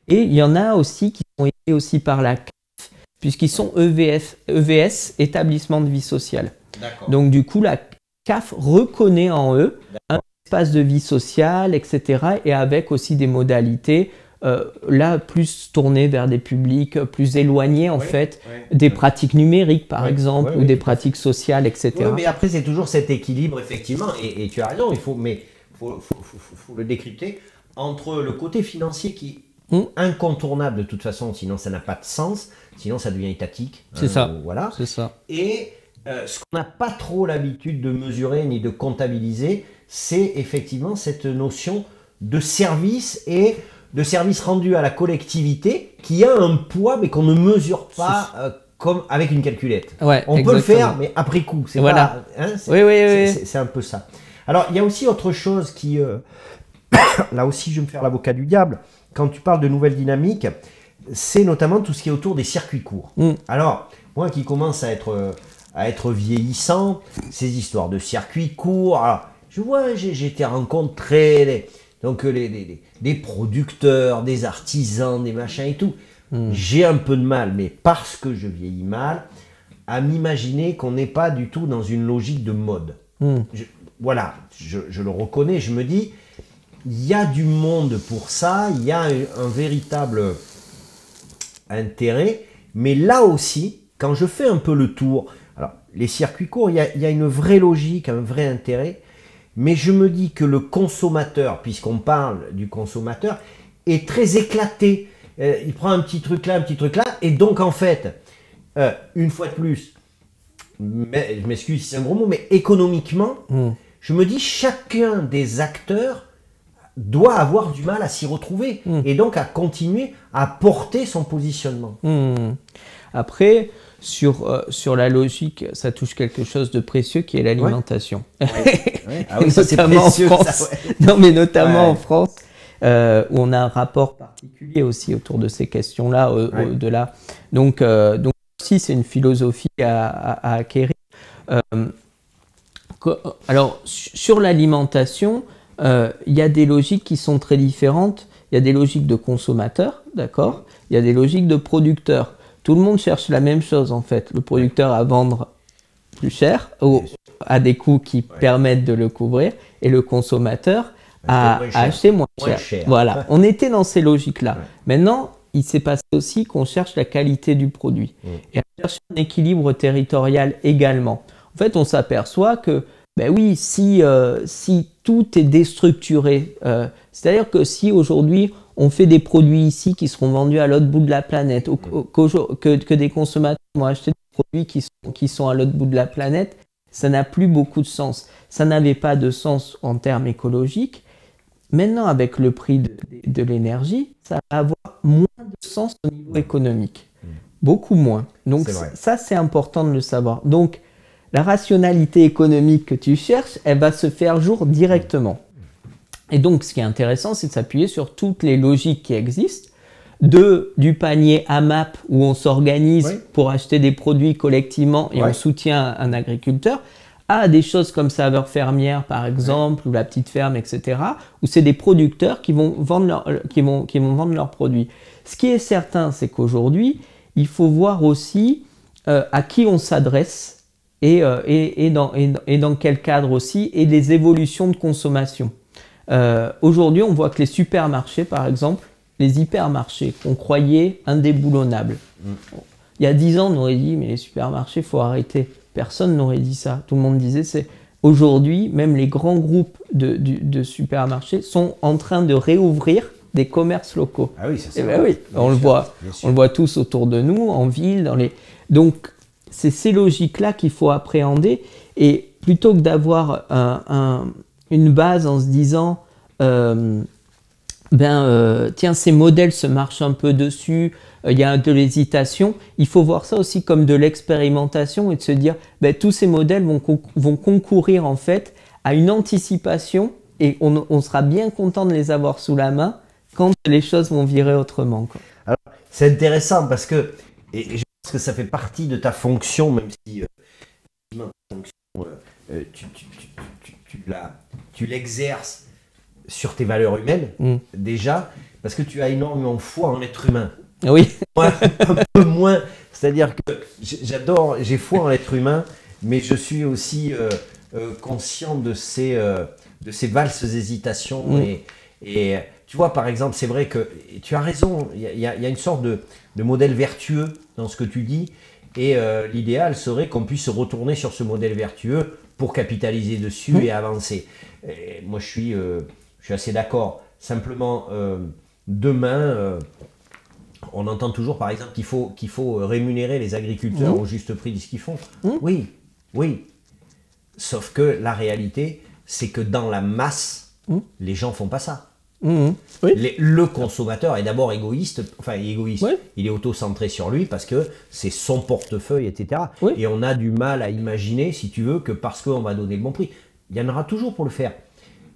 Et il y en a aussi qui sont aidés aussi par la CAF, puisqu'ils sont EVS, établissement de vie sociale. D'accord. Donc du coup, la CAF reconnaît en eux un espace de vie sociale, etc. Et avec aussi des modalités là plus tournées vers des publics plus éloignés en fait, des pratiques numériques par exemple, ou des pratiques sociales, etc. Oui, mais après c'est toujours cet équilibre effectivement, et tu as raison, faut le décrypter entre le côté financier qui est incontournable de toute façon, sinon ça n'a pas de sens, sinon ça devient étatique. C'est ça. Voilà. C'est ça. Et ce qu'on n'a pas trop l'habitude de mesurer ni de comptabiliser, c'est effectivement cette notion de service et de service rendu à la collectivité qui a un poids mais qu'on ne mesure pas comme avec une calculette. Ouais, on peut le faire mais après coup. C'est voilà. Pas, hein, c'est un peu ça. Alors il y a aussi autre chose qui, là aussi je vais me faire l'avocat du diable, quand tu parles de nouvelles dynamiques, c'est notamment tout ce qui est autour des circuits courts. Alors moi qui commence à être vieillissant, ces histoires de circuits courts, alors je vois, j'ai été rencontré donc des producteurs, des artisans, des machins et tout. J'ai un peu de mal, mais parce que je vieillis mal, à m'imaginer qu'on n'est pas du tout dans une logique de mode. Voilà, je le reconnais, je me dis, il y a du monde pour ça, il y a un véritable intérêt, mais là aussi, quand je fais un peu le tour, alors les circuits courts, il y a une vraie logique, un vrai intérêt, mais je me dis que le consommateur, puisqu'on parle du consommateur, est très éclaté. Il prend un petit truc là, et donc en fait, une fois de plus, mais, je m'excuse si c'est un gros mot, mais économiquement, je me dis chacun des acteurs doit avoir du mal à s'y retrouver et donc à continuer à porter son positionnement. Après, sur la logique, ça touche quelque chose de précieux qui est l'alimentation. Ah oui, ça c'est précieux. En France. Non, mais notamment en France, où on a un rapport particulier aussi autour de ces questions-là, au-delà. Donc aussi, c'est une philosophie à acquérir. Alors, sur l'alimentation, il y a des logiques qui sont très différentes. Il y a des logiques de consommateurs, d'accord ? Il y a des logiques de producteurs. Tout le monde cherche la même chose en fait. Le producteur à vendre plus cher ou à des coûts qui permettent de le couvrir et le consommateur à acheter moins cher. Voilà, on était dans ces logiques-là. Maintenant, il s'est passé aussi qu'on cherche la qualité du produit et on cherche un équilibre territorial également. En fait, on s'aperçoit que ben oui, si tout est déstructuré, c'est-à-dire que si aujourd'hui on fait des produits ici qui seront vendus à l'autre bout de la planète, que des consommateurs vont acheter des produits qui sont à l'autre bout de la planète, ça n'a plus beaucoup de sens. Ça n'avait pas de sens en termes écologiques. Maintenant, avec le prix de l'énergie, ça va avoir moins de sens au niveau économique. Beaucoup moins. Donc ça, c'est important de le savoir. Donc, la rationalité économique que tu cherches, elle va se faire jour directement. Et donc, ce qui est intéressant, c'est de s'appuyer sur toutes les logiques qui existent, du panier AMAP où on s'organise pour acheter des produits collectivement et on soutient un agriculteur, à des choses comme Saveurs Fermières, par exemple, ou La Petite Ferme, etc., où c'est des producteurs qui vont vendre leurs produits. Ce qui est certain, c'est qu'aujourd'hui, il faut voir aussi à qui on s'adresse et dans quel cadre aussi, et les évolutions de consommation. Aujourd'hui, on voit que les supermarchés, par exemple, les hypermarchés qu'on croyait indéboulonnables. Il y a 10 ans, on aurait dit, mais les supermarchés, il faut arrêter. Personne n'aurait dit ça. Tout le monde disait, c'est aujourd'hui, même les grands groupes de supermarchés sont en train de réouvrir des commerces locaux. Ah oui, c'est ça. Ben oui, on le voit tous autour de nous, en ville, Donc, c'est ces logiques-là qu'il faut appréhender. Et plutôt que d'avoir une base en se disant tiens, ces modèles se marchent un peu dessus, il y a de l'hésitation. Il faut voir ça aussi comme de l'expérimentation et de se dire, tous ces modèles vont concourir en fait à une anticipation et on sera bien content de les avoir sous la main quand les choses vont virer autrement, quoi. Alors, c'est intéressant parce que, et je pense que ça fait partie de ta fonction, même si tu l'exerces sur tes valeurs humaines, déjà, parce que tu as énormément foi en l'être humain. Oui. Moi, un peu moins, c'est-à-dire que j'ai foi en l'être humain, mais je suis aussi conscient de ces valses hésitations. Et tu vois, par exemple, c'est vrai que tu as raison, il y a une sorte de modèle vertueux dans ce que tu dis, et l'idéal serait qu'on puisse se retourner sur ce modèle vertueux pour capitaliser dessus et avancer. Et moi, je suis assez d'accord. Simplement, demain, on entend toujours, par exemple, qu'il faut rémunérer les agriculteurs au juste prix de ce qu'ils font. Oui, oui. Sauf que la réalité, c'est que dans la masse, les gens font pas ça. Oui. Le consommateur est d'abord égoïste, Oui. il est auto-centré sur lui parce que c'est son portefeuille, etc. Oui. Et on a du mal à imaginer, si tu veux, que parce qu'on va donner le bon prix, il y en aura toujours pour le faire,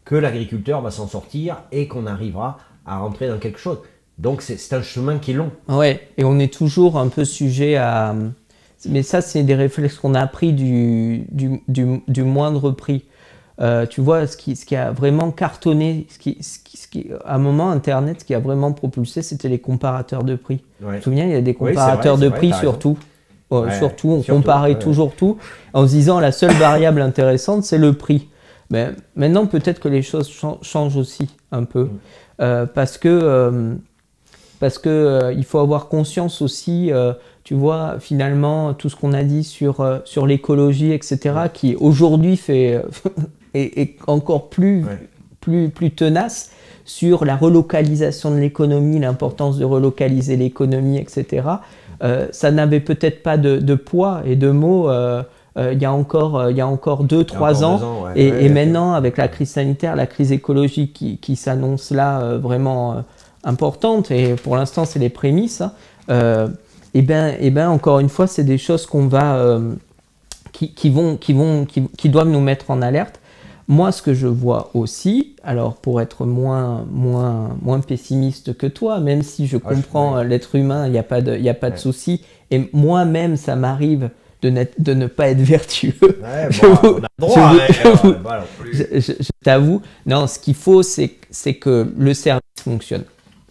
que l'agriculteur va s'en sortir et qu'on arrivera à rentrer dans quelque chose. Donc c'est un chemin qui est long. Ouais, et on est toujours un peu sujet à... Mais ça, c'est des réflexes qu'on a appris du moindre prix. Tu vois, ce qui a vraiment cartonné, à un moment, Internet, ce qui a vraiment propulsé, c'était les comparateurs de prix. Ouais. Tu te souviens, il y a des comparateurs de prix sur tout. Surtout, on comparait toujours tout, en se disant la seule variable intéressante, c'est le prix. Mais maintenant, peut-être que les choses changent aussi un peu, parce que il faut avoir conscience aussi, tu vois, finalement, tout ce qu'on a dit sur l'écologie, etc., qui aujourd'hui est encore plus tenace sur la relocalisation de l'économie, l'importance de relocaliser l'économie, etc. Ça n'avait peut-être pas de poids et de mots il y a encore 2-3 ans. Et maintenant, avec la crise sanitaire, la crise écologique qui s'annonce là vraiment importante, et pour l'instant, c'est les prémices, et ben, encore une fois, c'est des choses qu'on va... qui doivent nous mettre en alerte. Moi, ce que je vois aussi, alors pour être moins pessimiste que toi, même si je comprends l'être humain, il n'y a pas de souci, et moi-même, ça m'arrive de ne pas être vertueux. Je t'avoue, non, ce qu'il faut, c'est que le service fonctionne.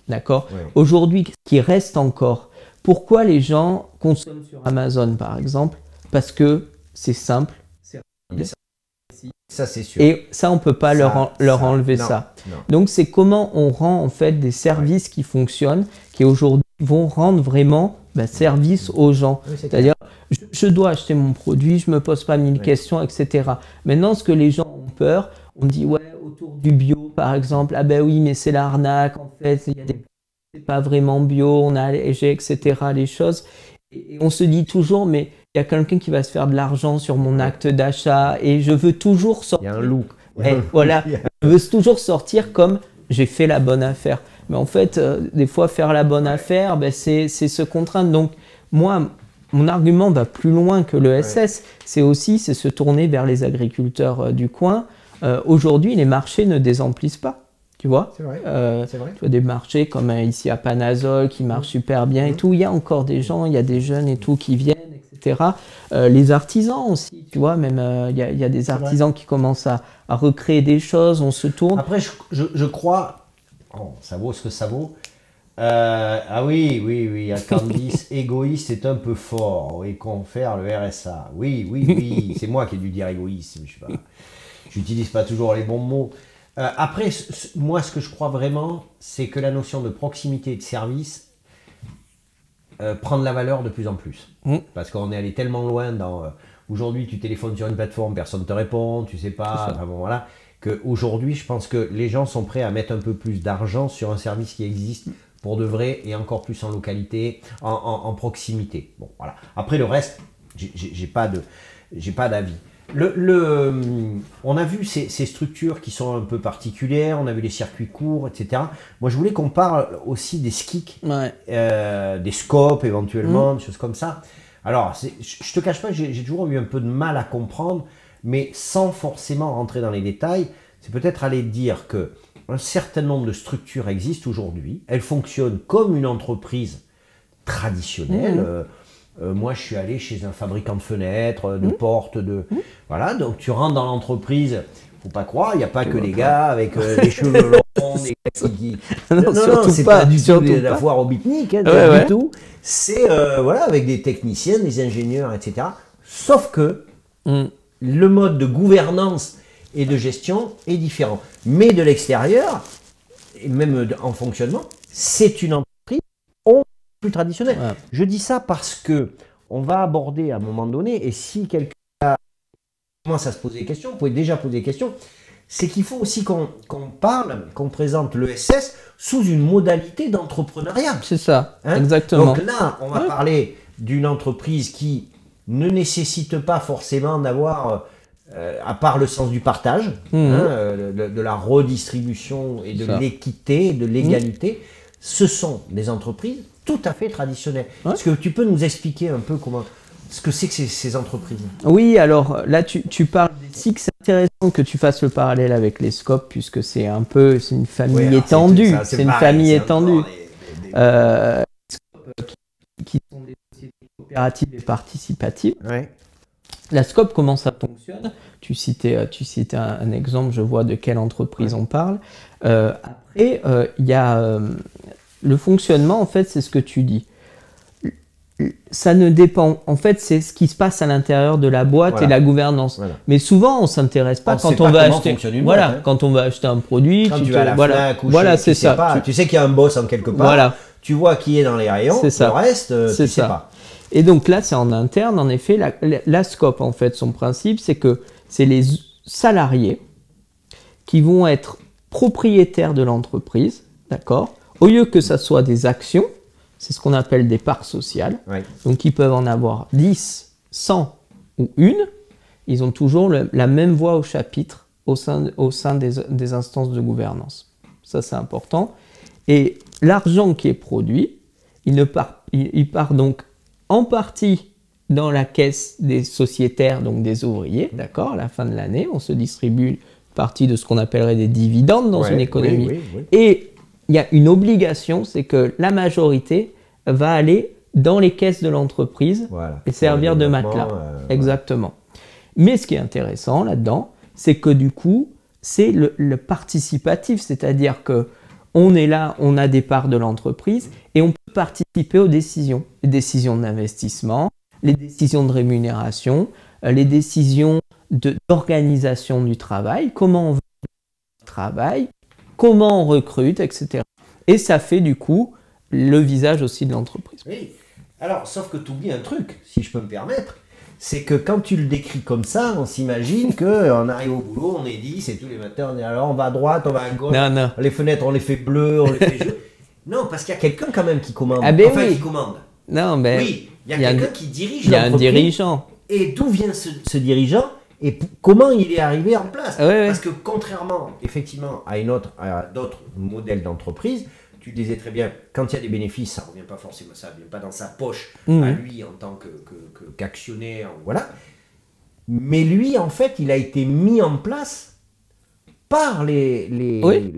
D'accord ? Aujourd'hui, ce qui reste encore, pourquoi les gens consomment sur Amazon, par exemple ? Parce que c'est simple, c'est rapide. Ça, c'est sûr. Et ça, on ne peut pas leur enlever ça. Non. Donc, c'est comment on rend en fait des services qui fonctionnent, qui aujourd'hui vont rendre vraiment service aux gens. C'est-à-dire, je dois acheter mon produit, je ne me pose pas 1000 questions, etc. Maintenant, ce que les gens ont peur, on dit, autour du bio, par exemple, ah ben oui, mais c'est l'arnaque, en fait, c'est pas vraiment bio, on a allégé, etc., les choses. Et on se dit toujours, mais il y a quelqu'un qui va se faire de l'argent sur mon acte d'achat et je veux toujours sortir. Il y a un loup. Voilà, je veux toujours sortir comme j'ai fait la bonne affaire. Mais en fait, des fois, faire la bonne affaire, c'est se contraindre. Donc, moi, mon argument va plus loin que le SS. C'est se tourner vers les agriculteurs du coin. Aujourd'hui, les marchés ne désemplissent pas. Tu vois, c'est vrai. Tu vois des marchés comme ici à Panazol qui marchent super bien et tout. Il y a encore des gens, il y a des jeunes et tout qui viennent, etc. Les artisans aussi, tu vois, même il y a des artisans qui commencent à recréer des choses, on se tourne. Après, je crois, ça vaut ce que ça vaut. Oui, à Candice, égoïste est un peu fort et confère le RSA. Oui, c'est moi qui ai dû dire égoïste, mais j'utilise pas toujours les bons mots. Après, moi, ce que je crois vraiment, c'est que la notion de proximité et de service prend de la valeur de plus en plus. Parce qu'on est allé tellement loin dans... aujourd'hui, tu téléphones sur une plateforme, personne ne te répond, tu sais pas, voilà. Qu'aujourd'hui, je pense que les gens sont prêts à mettre un peu plus d'argent sur un service qui existe pour de vrai et encore plus en localité, en proximité. Bon, voilà. Après, le reste, j'ai pas d'avis. On a vu ces structures qui sont un peu particulières, on a vu les circuits courts, etc. Moi, je voulais qu'on parle aussi des SCIC, des scopes éventuellement, des choses comme ça. Alors, je te cache pas, j'ai toujours eu un peu de mal à comprendre, mais sans forcément rentrer dans les détails, c'est peut-être aller dire que un certain nombre de structures existent aujourd'hui. Elles fonctionnent comme une entreprise traditionnelle. Moi, je suis allé chez un fabricant de fenêtres, de portes, voilà. Donc, tu rentres dans l'entreprise. Faut pas croire, il n'y a pas que des gars avec des cheveux longs, des gars qui... Non, c'est pas du tout la foire au Bitnik, hein, du tout. C'est voilà, avec des techniciens, des ingénieurs, etc. Sauf que le mode de gouvernance et de gestion est différent. Mais de l'extérieur, et même en fonctionnement, c'est une entreprise plus traditionnelle. Je dis ça parce que on va aborder à un moment donné, et si quelqu'un commence à se poser des questions, vous pouvez déjà poser des questions, c'est qu'il faut aussi qu'on présente l'ESS sous une modalité d'entrepreneuriat. C'est ça, exactement. Donc là, on va parler d'une entreprise qui ne nécessite pas forcément d'avoir, à part le sens du partage, de la redistribution et de l'équité, de l'égalité, ce sont des entreprises tout à fait traditionnelles. Est-ce que tu peux nous expliquer un peu ce que c'est que ces entreprises? Oui, alors là, tu parles des SIC. C'est intéressant que tu fasses le parallèle avec les scopes, puisque c'est une famille étendue. C'est une famille étendue. Qui sont des sociétés coopératives et participatives. La scope, comment ça fonctionne? Tu citais un exemple, je vois de quelle entreprise on parle. Après, il y a le fonctionnement, en fait, c'est ce que tu dis. Ça ne dépend, en fait, c'est ce qui se passe à l'intérieur de la boîte et la gouvernance. Mais souvent, on ne s'intéresse pas quand on va acheter. Quand on va acheter un produit. Quand tu vas à la Fnac ou c'est ça. Tu sais qu'il y a un boss en quelque part. Tu vois qui est dans les rayons. Le reste, tu sais pas. Et donc là, c'est en interne. En effet, la scope, en fait, son principe, c'est que c'est les salariés qui vont être propriétaires de l'entreprise, d'accord? Au lieu que ça soit des actions, c'est ce qu'on appelle des parts sociales. Donc, ils peuvent en avoir 10, 100 ou une. Ils ont toujours la même voix au chapitre au sein des instances de gouvernance. Ça, c'est important. Et l'argent qui est produit, il part donc en partie dans la caisse des sociétaires, donc des ouvriers, d'accord? À la fin de l'année, on se distribue une partie de ce qu'on appellerait des dividendes dans une économie. Et il y a une obligation, c'est que la majorité va aller dans les caisses de l'entreprise et servir de matelas. Exactement. Mais ce qui est intéressant là-dedans, c'est que du coup, c'est le participatif, c'est-à-dire que on est là, on a des parts de l'entreprise et on peut participer aux décisions. Les décisions d'investissement, les décisions de rémunération, les décisions d'organisation du travail, comment on veut le travail, comment on recrute, etc. Et ça fait du coup le visage aussi de l'entreprise. Oui. Alors, sauf que tu oublies un truc, si je peux me permettre, c'est que quand tu le décris comme ça, on s'imagine qu'on arrive au boulot, on est 10 et tous les matins, on est alors on va à droite, on va à gauche, les fenêtres on les fait bleues, on les fait jaunes. Non, parce qu'il y a quelqu'un quand même qui commande. Qui commande. Non, mais oui, il y a quelqu'un qui dirige l'entreprise. Il y a un dirigeant. Et d'où vient ce dirigeant et comment il est arrivé en place? Parce que contrairement, effectivement, à d'autres modèles d'entreprise, tu disais très bien, quand il y a des bénéfices, ça ne revient pas forcément, ça ne vient pas dans sa poche à lui en tant qu'actionnaire, voilà. Mais lui, en fait, il a été mis en place par les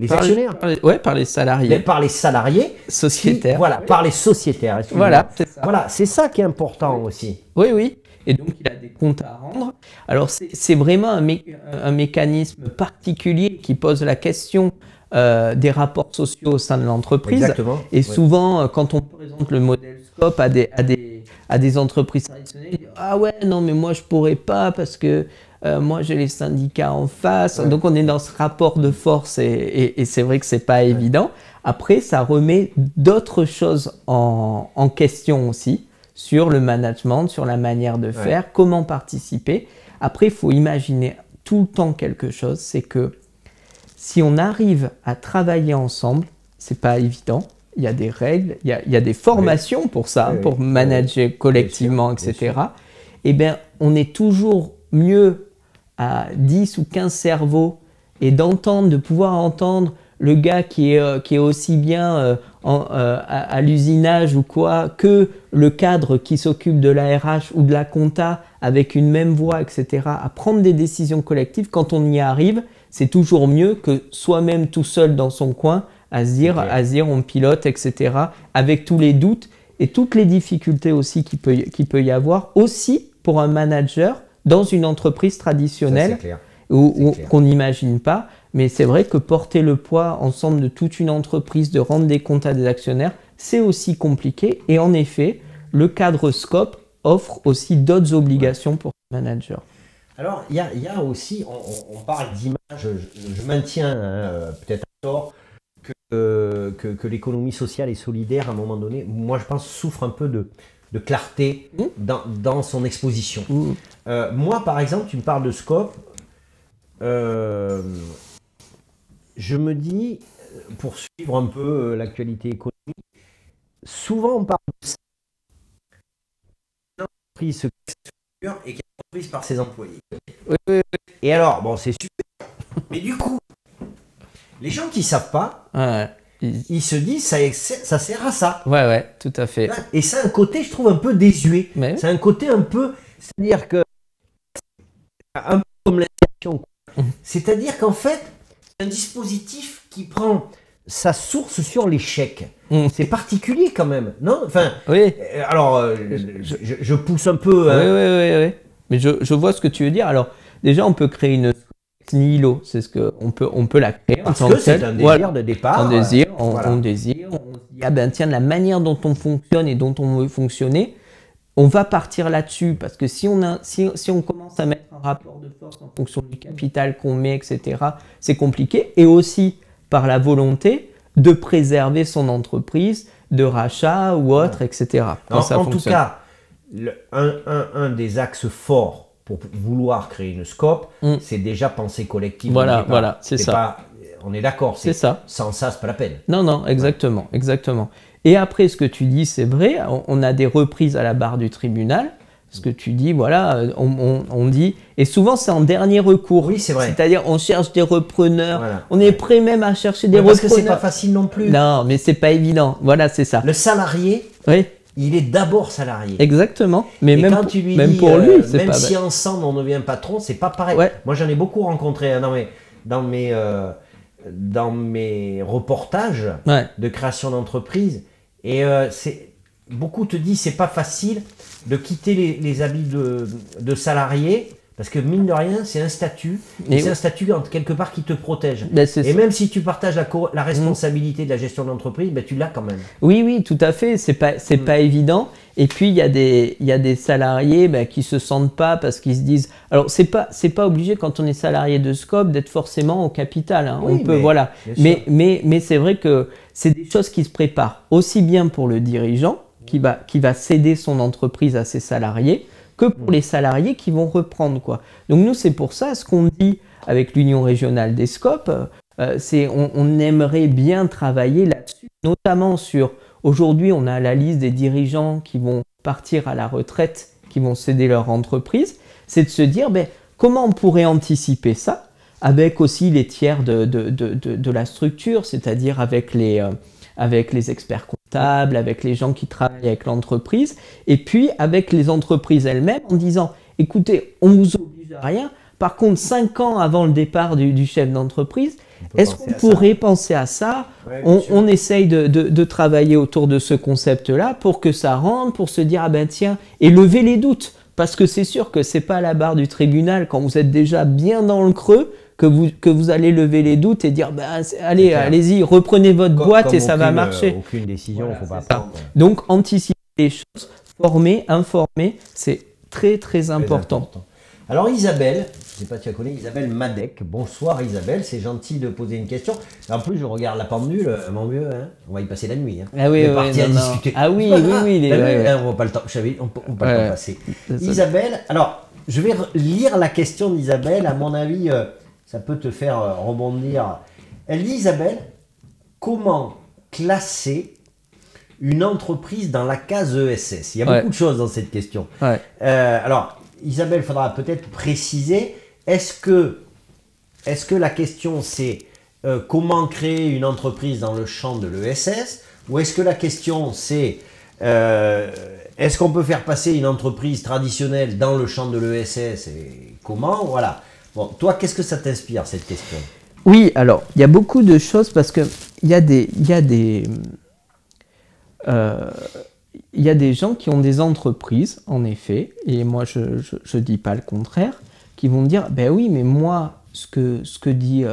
actionnaires. Par les salariés. Par les salariés. Sociétaires. Par les sociétaires. Voilà, c'est ça qui est important aussi. Oui. Et donc, il a des comptes à rendre. Alors, c'est vraiment un mécanisme particulier qui pose la question des rapports sociaux au sein de l'entreprise. Exactement. Et souvent, quand on présente le modèle scope à des entreprises traditionnelles, ils disent « Ah ouais, non, mais moi, je pourrais pas parce que moi, j'ai les syndicats en face. » Donc, on est dans ce rapport de force et c'est vrai que c'est pas évident. Après, ça remet d'autres choses en question aussi sur le management, sur la manière de faire, comment participer. Après, il faut imaginer tout le temps quelque chose, c'est que si on arrive à travailler ensemble, c'est pas évident. Il y a des règles, il y a des formations pour ça, pour manager collectivement, etc. Eh bien, on est toujours mieux à 10 ou 15 cerveaux et de pouvoir entendre le gars qui est aussi bien à l'usinage ou quoi que le cadre qui s'occupe de la RH ou de la compta avec une même voix, etc., à prendre des décisions collectives, quand on y arrive, c'est toujours mieux que soi-même tout seul dans son coin à se dire on pilote, etc., avec tous les doutes et toutes les difficultés aussi qu'il peut y avoir, aussi pour un manager dans une entreprise traditionnelle qu'on n'imagine pas. Mais c'est vrai que porter le poids ensemble de toute une entreprise, de rendre des comptes à des actionnaires, c'est aussi compliqué. Et en effet, le cadre Scope offre aussi d'autres obligations pour le manager. Alors, il y a aussi, on parle d'image, je maintiens peut-être à tort que l'économie sociale et solidaire, à un moment donné, moi je pense, souffre un peu de clarté dans son exposition. Moi, par exemple, tu me parles de Scope. Je me dis, pour suivre un peu l'actualité économique, souvent on parle de ça. Une entreprise se casse et qui est comprise par ses employés. Et alors, bon, c'est super. Mais du coup, les gens qui ne savent pas, ils se disent ça sert à ça. Ouais, tout à fait. Et c'est un côté, je trouve, un peu désuet. C'est un côté un peu, c'est-à-dire que, un peu comme l'insertion. C'est-à-dire qu'en fait, un dispositif qui prend sa source sur l'échec. C'est particulier quand même, non? Enfin, alors, je pousse un peu. Oui. Mais je vois ce que tu veux dire. Alors, déjà, on peut créer une ex nihilo. C'est ce que on peut la créer. Parce que c'est un désir de départ. On désire. On se dit, ah ben tiens, la manière dont on fonctionne et dont on veut fonctionner, on va partir là-dessus, parce que si on commence à mettre un rapport de force en fonction du capital qu'on met, etc., c'est compliqué. Et aussi par la volonté de préserver son entreprise de rachat ou autre, etc. En tout cas, un des axes forts pour vouloir créer une Scope, c'est déjà penser collectif. Voilà, c'est ça. On est d'accord, c'est ça. Sans ça, c'est pas la peine. Non, exactement. Et après, ce que tu dis, c'est vrai, on a des reprises à la barre du tribunal. Ce que tu dis, voilà, on dit, et souvent c'est en dernier recours. Oui, c'est vrai. C'est-à-dire, on cherche des repreneurs, on est prêt même à chercher des repreneurs. Parce que c'est pas facile non plus. Non, mais c'est pas évident. Voilà, c'est ça. Le salarié, il est d'abord salarié. Mes Mais même, quand tu lui même dis, pour lui, c'est même pas si ensemble on devient patron, c'est pas pareil. Moi, j'en ai beaucoup rencontré dans mes reportages de création d'entreprise. Et beaucoup te disent c'est pas facile de quitter les habits de salarié, parce que mine de rien c'est un statut, et c'est un statut quelque part qui te protège. Et même si tu partages la responsabilité de la gestion de l'entreprise, tu l'as quand même. Oui, tout à fait, c'est pas évident. Et puis il y a des salariés qui se sentent pas, parce qu'ils se disent, alors c'est pas obligé quand on est salarié de Scope d'être forcément au capital, hein. On peut, voilà. Mais c'est vrai que c'est des choses qui se préparent aussi bien pour le dirigeant qui va céder son entreprise à ses salariés, que pour les salariés qui vont reprendre, quoi. Donc nous, c'est pour ça, ce qu'on dit avec l'Union régionale des Scopes, on aimerait bien travailler là-dessus, notamment sur, aujourd'hui, on a la liste des dirigeants qui vont partir à la retraite, qui vont céder leur entreprise, c'est de se dire, comment on pourrait anticiper ça, avec aussi les tiers de la structure, c'est-à-dire avec les experts comptables, avec les gens qui travaillent avec l'entreprise, et puis avec les entreprises elles-mêmes, en disant, écoutez, on ne vous oblige à rien, par contre, 5 ans avant le départ du chef d'entreprise, est-ce qu'on pourrait penser à ça? On essaye de travailler autour de ce concept-là pour que ça rentre, pour se dire, tiens, et lever les doutes, parce que c'est sûr que c'est pas à la barre du tribunal, quand vous êtes déjà bien dans le creux, que vous allez lever les doutes et dire allez-y, reprenez votre boîte et ça va marcher. Aucune décision, faut pas prendre. Donc anticiper les choses, informer, c'est très important. Alors Isabelle, je sais pas si tu la connais, Isabelle Madec. Bonsoir Isabelle, c'est gentil de poser une question. En plus, je regarde la pendule, mon vieux, on va y passer la nuit. Ah oui, discuter. Ah oui. On va pas le temps, on peut pas le temps passer. Isabelle, alors je vais lire la question d'Isabelle. À mon avis, ça peut te faire rebondir. Elle dit, Isabelle, comment classer une entreprise dans la case ESS? Il y a beaucoup de choses dans cette question. Alors, Isabelle, il faudra peut-être préciser, est-ce que la question c'est comment créer une entreprise dans le champ de l'ESS, ou est-ce que la question c'est est-ce qu'on peut faire passer une entreprise traditionnelle dans le champ de l'ESS et comment? Voilà. Bon, toi, qu'est-ce que ça t'inspire, cette question? Oui, alors, il y a beaucoup de choses parce que il y a des gens qui ont des entreprises, en effet, et moi, je dis pas le contraire, qui vont me dire, ben oui, mais moi, ce que dit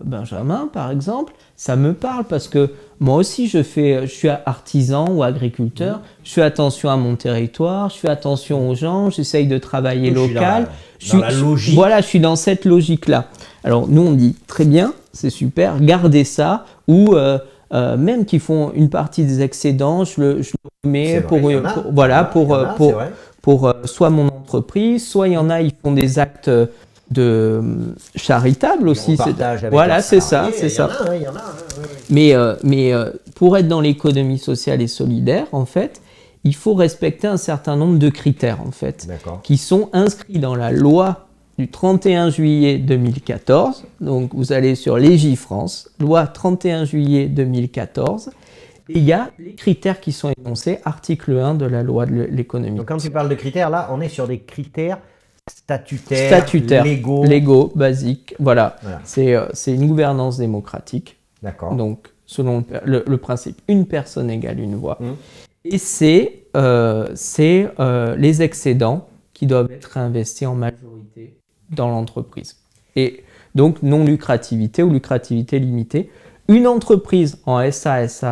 Benjamin, par exemple, ça me parle parce que moi aussi, je suis artisan ou agriculteur, je fais attention à mon territoire, je fais attention aux gens, j'essaye de travailler local. Dans la logique. Voilà, je suis dans cette logique-là. Alors, nous, on dit, très bien, c'est super, gardez ça, ou même qu'ils font une partie des excédents, je le mets pour soit mon entreprise, soit il y en a, ils font des actes de charitable aussi. Voilà, c'est ça, c'est ça. Mais pour être dans l'économie sociale et solidaire, en fait, il faut respecter un certain nombre de critères, en fait, qui sont inscrits dans la loi du 31 juillet 2014. Donc, vous allez sur Légifrance, loi 31 juillet 2014. Et il y a les critères qui sont énoncés, article 1 de la loi de l'économie. Donc, quand tu parles de critères, là, on est sur des critères statutaires, légaux, basiques. Voilà. C'est une gouvernance démocratique. D'accord. Donc, selon le principe, une personne égale une voix. Et c'est les excédents qui doivent être réinvestis en majorité dans l'entreprise. Et donc, non-lucrativité ou lucrativité limitée. Une entreprise en SAS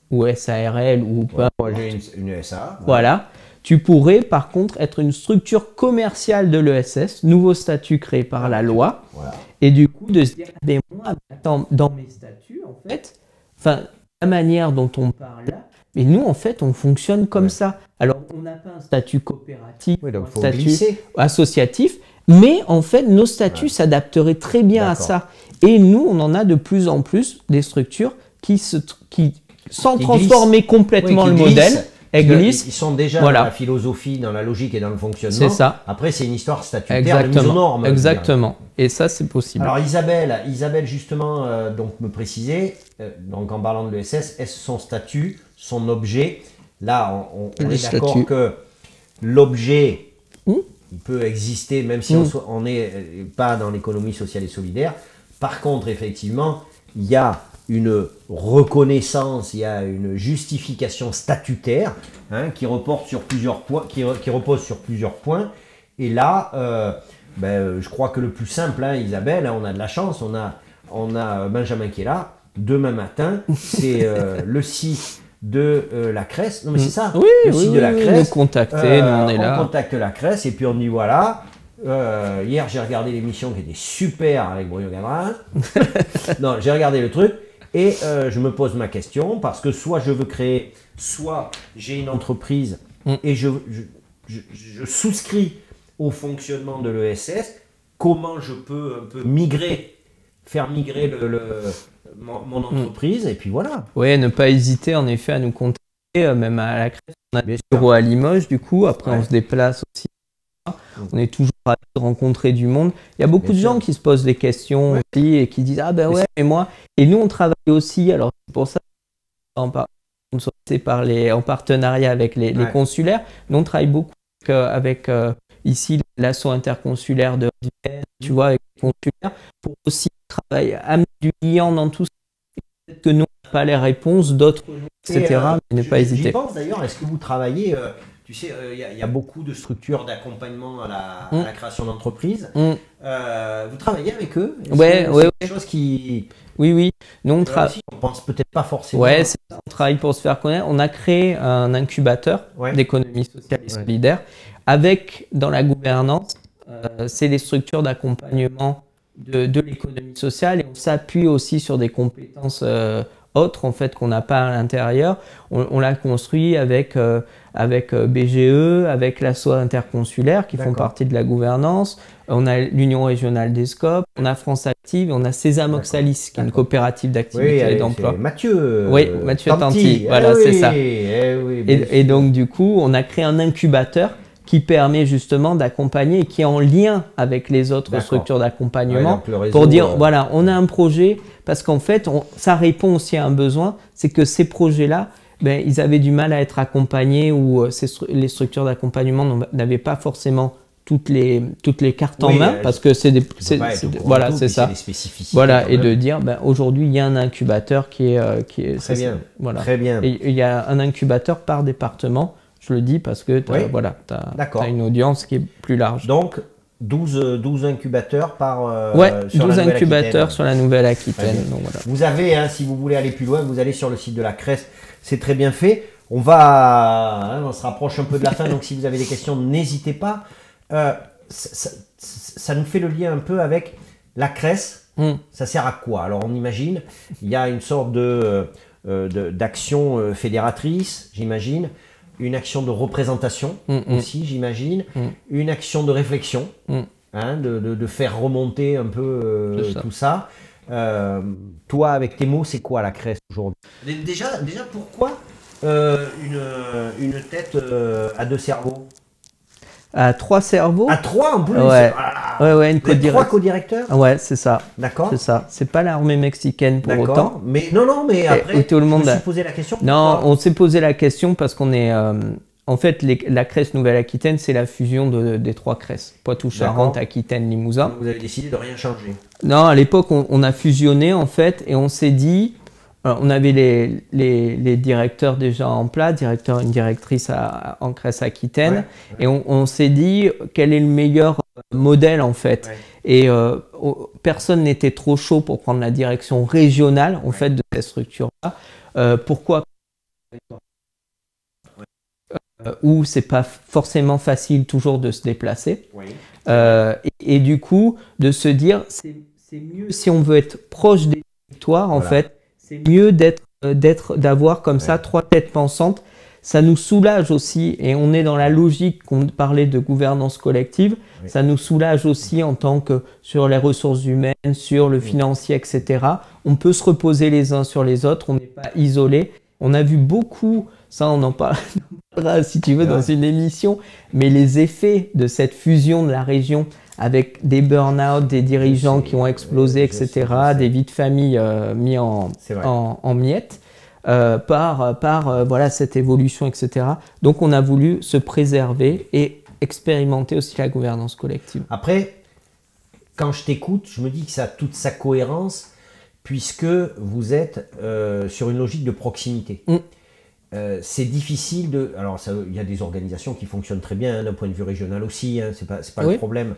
ou SARL ou pas. Moi, j'ai une SA. Voilà. Tu pourrais, par contre, être une structure commerciale de l'ESS, nouveau statut créé par la loi. Voilà. Et du coup, de se dire, ben moi, dans mes statuts, en fait, la manière dont on parle là, mais nous, en fait, on fonctionne comme ça. Alors, on n'a pas un statut coopératif, donc un statut associatif, mais en fait, nos statuts s'adapteraient très bien à ça. Et nous, on en a de plus en plus des structures qui sans transformer complètement le modèle, ils sont déjà dans la philosophie, dans la logique et dans le fonctionnement. C'est ça. Après, c'est une histoire statutaire de mise aux normes. Exactement. Et ça, c'est possible. Alors, Isabelle justement, donc me précisait, donc en parlant de l'ESS, est-ce son statut, son objet? Là, on est d'accord que l'objet, il peut exister même si on n'est pas dans l'économie sociale et solidaire. Par contre, effectivement, il y a une reconnaissance, il y a une justification statutaire qui repose sur plusieurs points. Et là, je crois que le plus simple, Isabelle, on a de la chance, on a Benjamin qui est là. Demain matin, c'est le site de la CRES. Non mais c'est ça, le site de la CRES. Nous contacter, on est là. On contacte la CRES et puis on dit voilà. Hier, j'ai regardé l'émission qui était super avec Bruno Gadrin. Non, j'ai regardé le truc et je me pose ma question parce que soit je veux créer, soit j'ai une entreprise et je souscris au fonctionnement de l'ESS. Comment je peux un peu faire migrer mon entreprise et puis voilà. Oui, ne pas hésiter en effet à nous contacter, même à la CRES. On a des bureaux à Limoges du coup, après on se déplace aussi. On est toujours ravis de rencontrer du monde. Il y a beaucoup de gens qui se posent des questions aussi et qui disent « Ah ben ouais, mais moi… » Et nous, on travaille aussi, alors c'est pour ça qu'on est en partenariat avec les consulaires. Nous, on travaille beaucoup avec ici l'asso interconsulaire de Vienne, tu vois, avec les consulaires, pour aussi travailler, amener du client dans tout ça. Peut-être que nous, on n'a pas les réponses, d'autres, etc. Mais ne pas hésiter. J'y pense d'ailleurs, est-ce que vous travaillez… Tu sais, il y a beaucoup de structures d'accompagnement à la création d'entreprises. Vous travaillez avec eux? Oui. Des choses qui… Oui. Nous, on pense peut-être pas forcément. Ouais, c'est ça. On travaille pour se faire connaître. On a créé un incubateur d'économie sociale et solidaire avec, dans la gouvernance, c'est des structures d'accompagnement de l'économie sociale et on s'appuie aussi sur des compétences autres en fait qu'on n'a pas à l'intérieur. On l'a construit avec BGE, avec l'asso interconsulaire qui font partie de la gouvernance. On a l'Union régionale des SCOP, on a France Active, on a Sésame Oxalis qui est une coopérative d'activité et d'emploi. Mathieu Tanti, voilà, c'est ça. Et donc du coup, on a créé un incubateur qui permet justement d'accompagner et qui est en lien avec les autres structures d'accompagnement pour dire, voilà, on a un projet, parce qu'en fait, ça répond aussi à un besoin, c'est que ces projets-là, ben, ils avaient du mal à être accompagnés ou les structures d'accompagnement n'avaient pas forcément toutes les cartes en main, parce que c'est des voilà, c'est ça. Voilà, et de dire, ben, aujourd'hui, il y a un incubateur qui est très bien. Voilà. Très bien. Et il y a un incubateur par département, je le dis parce que tu as une audience qui est plus large. Donc, 12 incubateurs par sur 12 incubateurs sur la Nouvelle-Aquitaine. Voilà. Vous avez, hein, si vous voulez aller plus loin, vous allez sur le site de la CRES, c'est très bien fait. On se rapproche un peu de la fin, donc si vous avez des questions, n'hésitez pas. Ça nous fait le lien un peu avec la CRES. Ça sert à quoi? Alors on imagine, il y a une sorte d'action fédératrice, j'imagine, une action de représentation aussi, j'imagine, une action de réflexion, hein, de faire remonter un peu tout ça. Toi, avec tes mots, c'est quoi la CRES aujourd'hui? Déjà, pourquoi une tête à 2 cerveaux? À 3 cerveaux. À 3 en plus. Ouais. Une 3 co-directeurs. Ouais, c'est ça. D'accord. C'est ça. C'est pas l'armée mexicaine pour autant. Mais mais après, tout le monde je me suis posé la question. Non, on s'est posé la question parce qu'on est. En fait, la CRES Nouvelle-Aquitaine, c'est la fusion des 3 CRES. Poitou-Charentes, Aquitaine, Limousin. Vous avez décidé de rien changer. Non, à l'époque, on a fusionné en fait et on s'est dit. On avait les directeurs déjà en place, une directrice en CRES Aquitaine, et on s'est dit quel est le meilleur modèle en fait. Et personne n'était trop chaud pour prendre la direction régionale en fait de cette structure-là. Pourquoi? Où c'est pas forcément facile toujours de se déplacer. Et du coup, de se dire c'est mieux si on veut être proche des territoires en fait. C'est mieux d'avoir comme ça 3 têtes pensantes. Ça nous soulage aussi, et on est dans la logique qu'on parlait de gouvernance collective. Ça nous soulage aussi en tant que sur les ressources humaines, sur le financier, etc. On peut se reposer les uns sur les autres, on n'est pas isolés. On a vu beaucoup, ça on en parlera si tu veux dans une émission, mais les effets de cette fusion de la région avec des burn-out, des dirigeants qui ont explosé, etc., des vies de famille mis en miettes par voilà, cette évolution, etc. Donc on a voulu se préserver et expérimenter aussi la gouvernance collective. Après, quand je t'écoute, je me dis que ça a toute sa cohérence puisque vous êtes sur une logique de proximité. C'est difficile de... Alors, il y a des organisations qui fonctionnent très bien, hein, d'un point de vue régional aussi, hein, c'est pas le problème.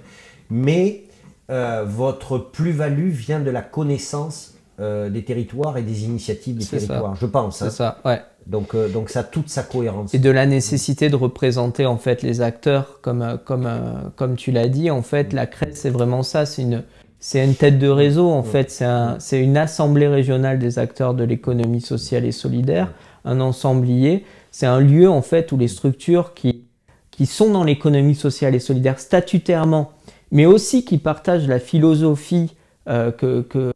Mais votre plus-value vient de la connaissance des territoires et des initiatives des territoires, je pense. C'est ça, ouais. Donc ça a toute sa cohérence. Et de la nécessité de représenter en fait les acteurs, comme tu l'as dit, en fait, la CRES, c'est vraiment ça, c'est une tête de réseau, en fait, c'est une assemblée régionale des acteurs de l'économie sociale et solidaire, un ensemblier. C'est un lieu, en fait, où les structures qui sont dans l'économie sociale et solidaire statutairement, mais aussi qui partagent la philosophie que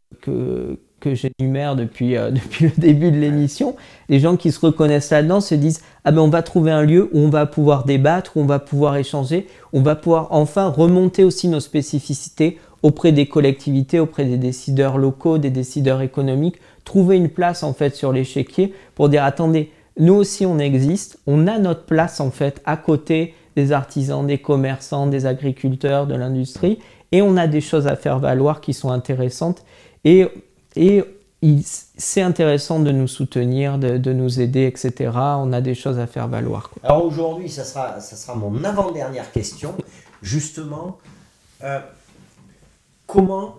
j'énumère depuis le début de l'émission, les gens qui se reconnaissent là-dedans se disent « Ah ben on va trouver un lieu où on va pouvoir débattre, où on va pouvoir échanger, on va pouvoir enfin remonter aussi nos spécificités auprès des collectivités, auprès des décideurs locaux, des décideurs économiques, trouver une place en fait sur l'échiquier pour dire « Attendez, nous aussi on existe, on a notre place en fait à côté des artisans, des commerçants, des agriculteurs, de l'industrie et on a des choses à faire valoir qui sont intéressantes et c'est intéressant de nous soutenir, de nous aider, etc. On a des choses à faire valoir, quoi. Alors aujourd'hui, ça sera mon avant-dernière question. Justement, comment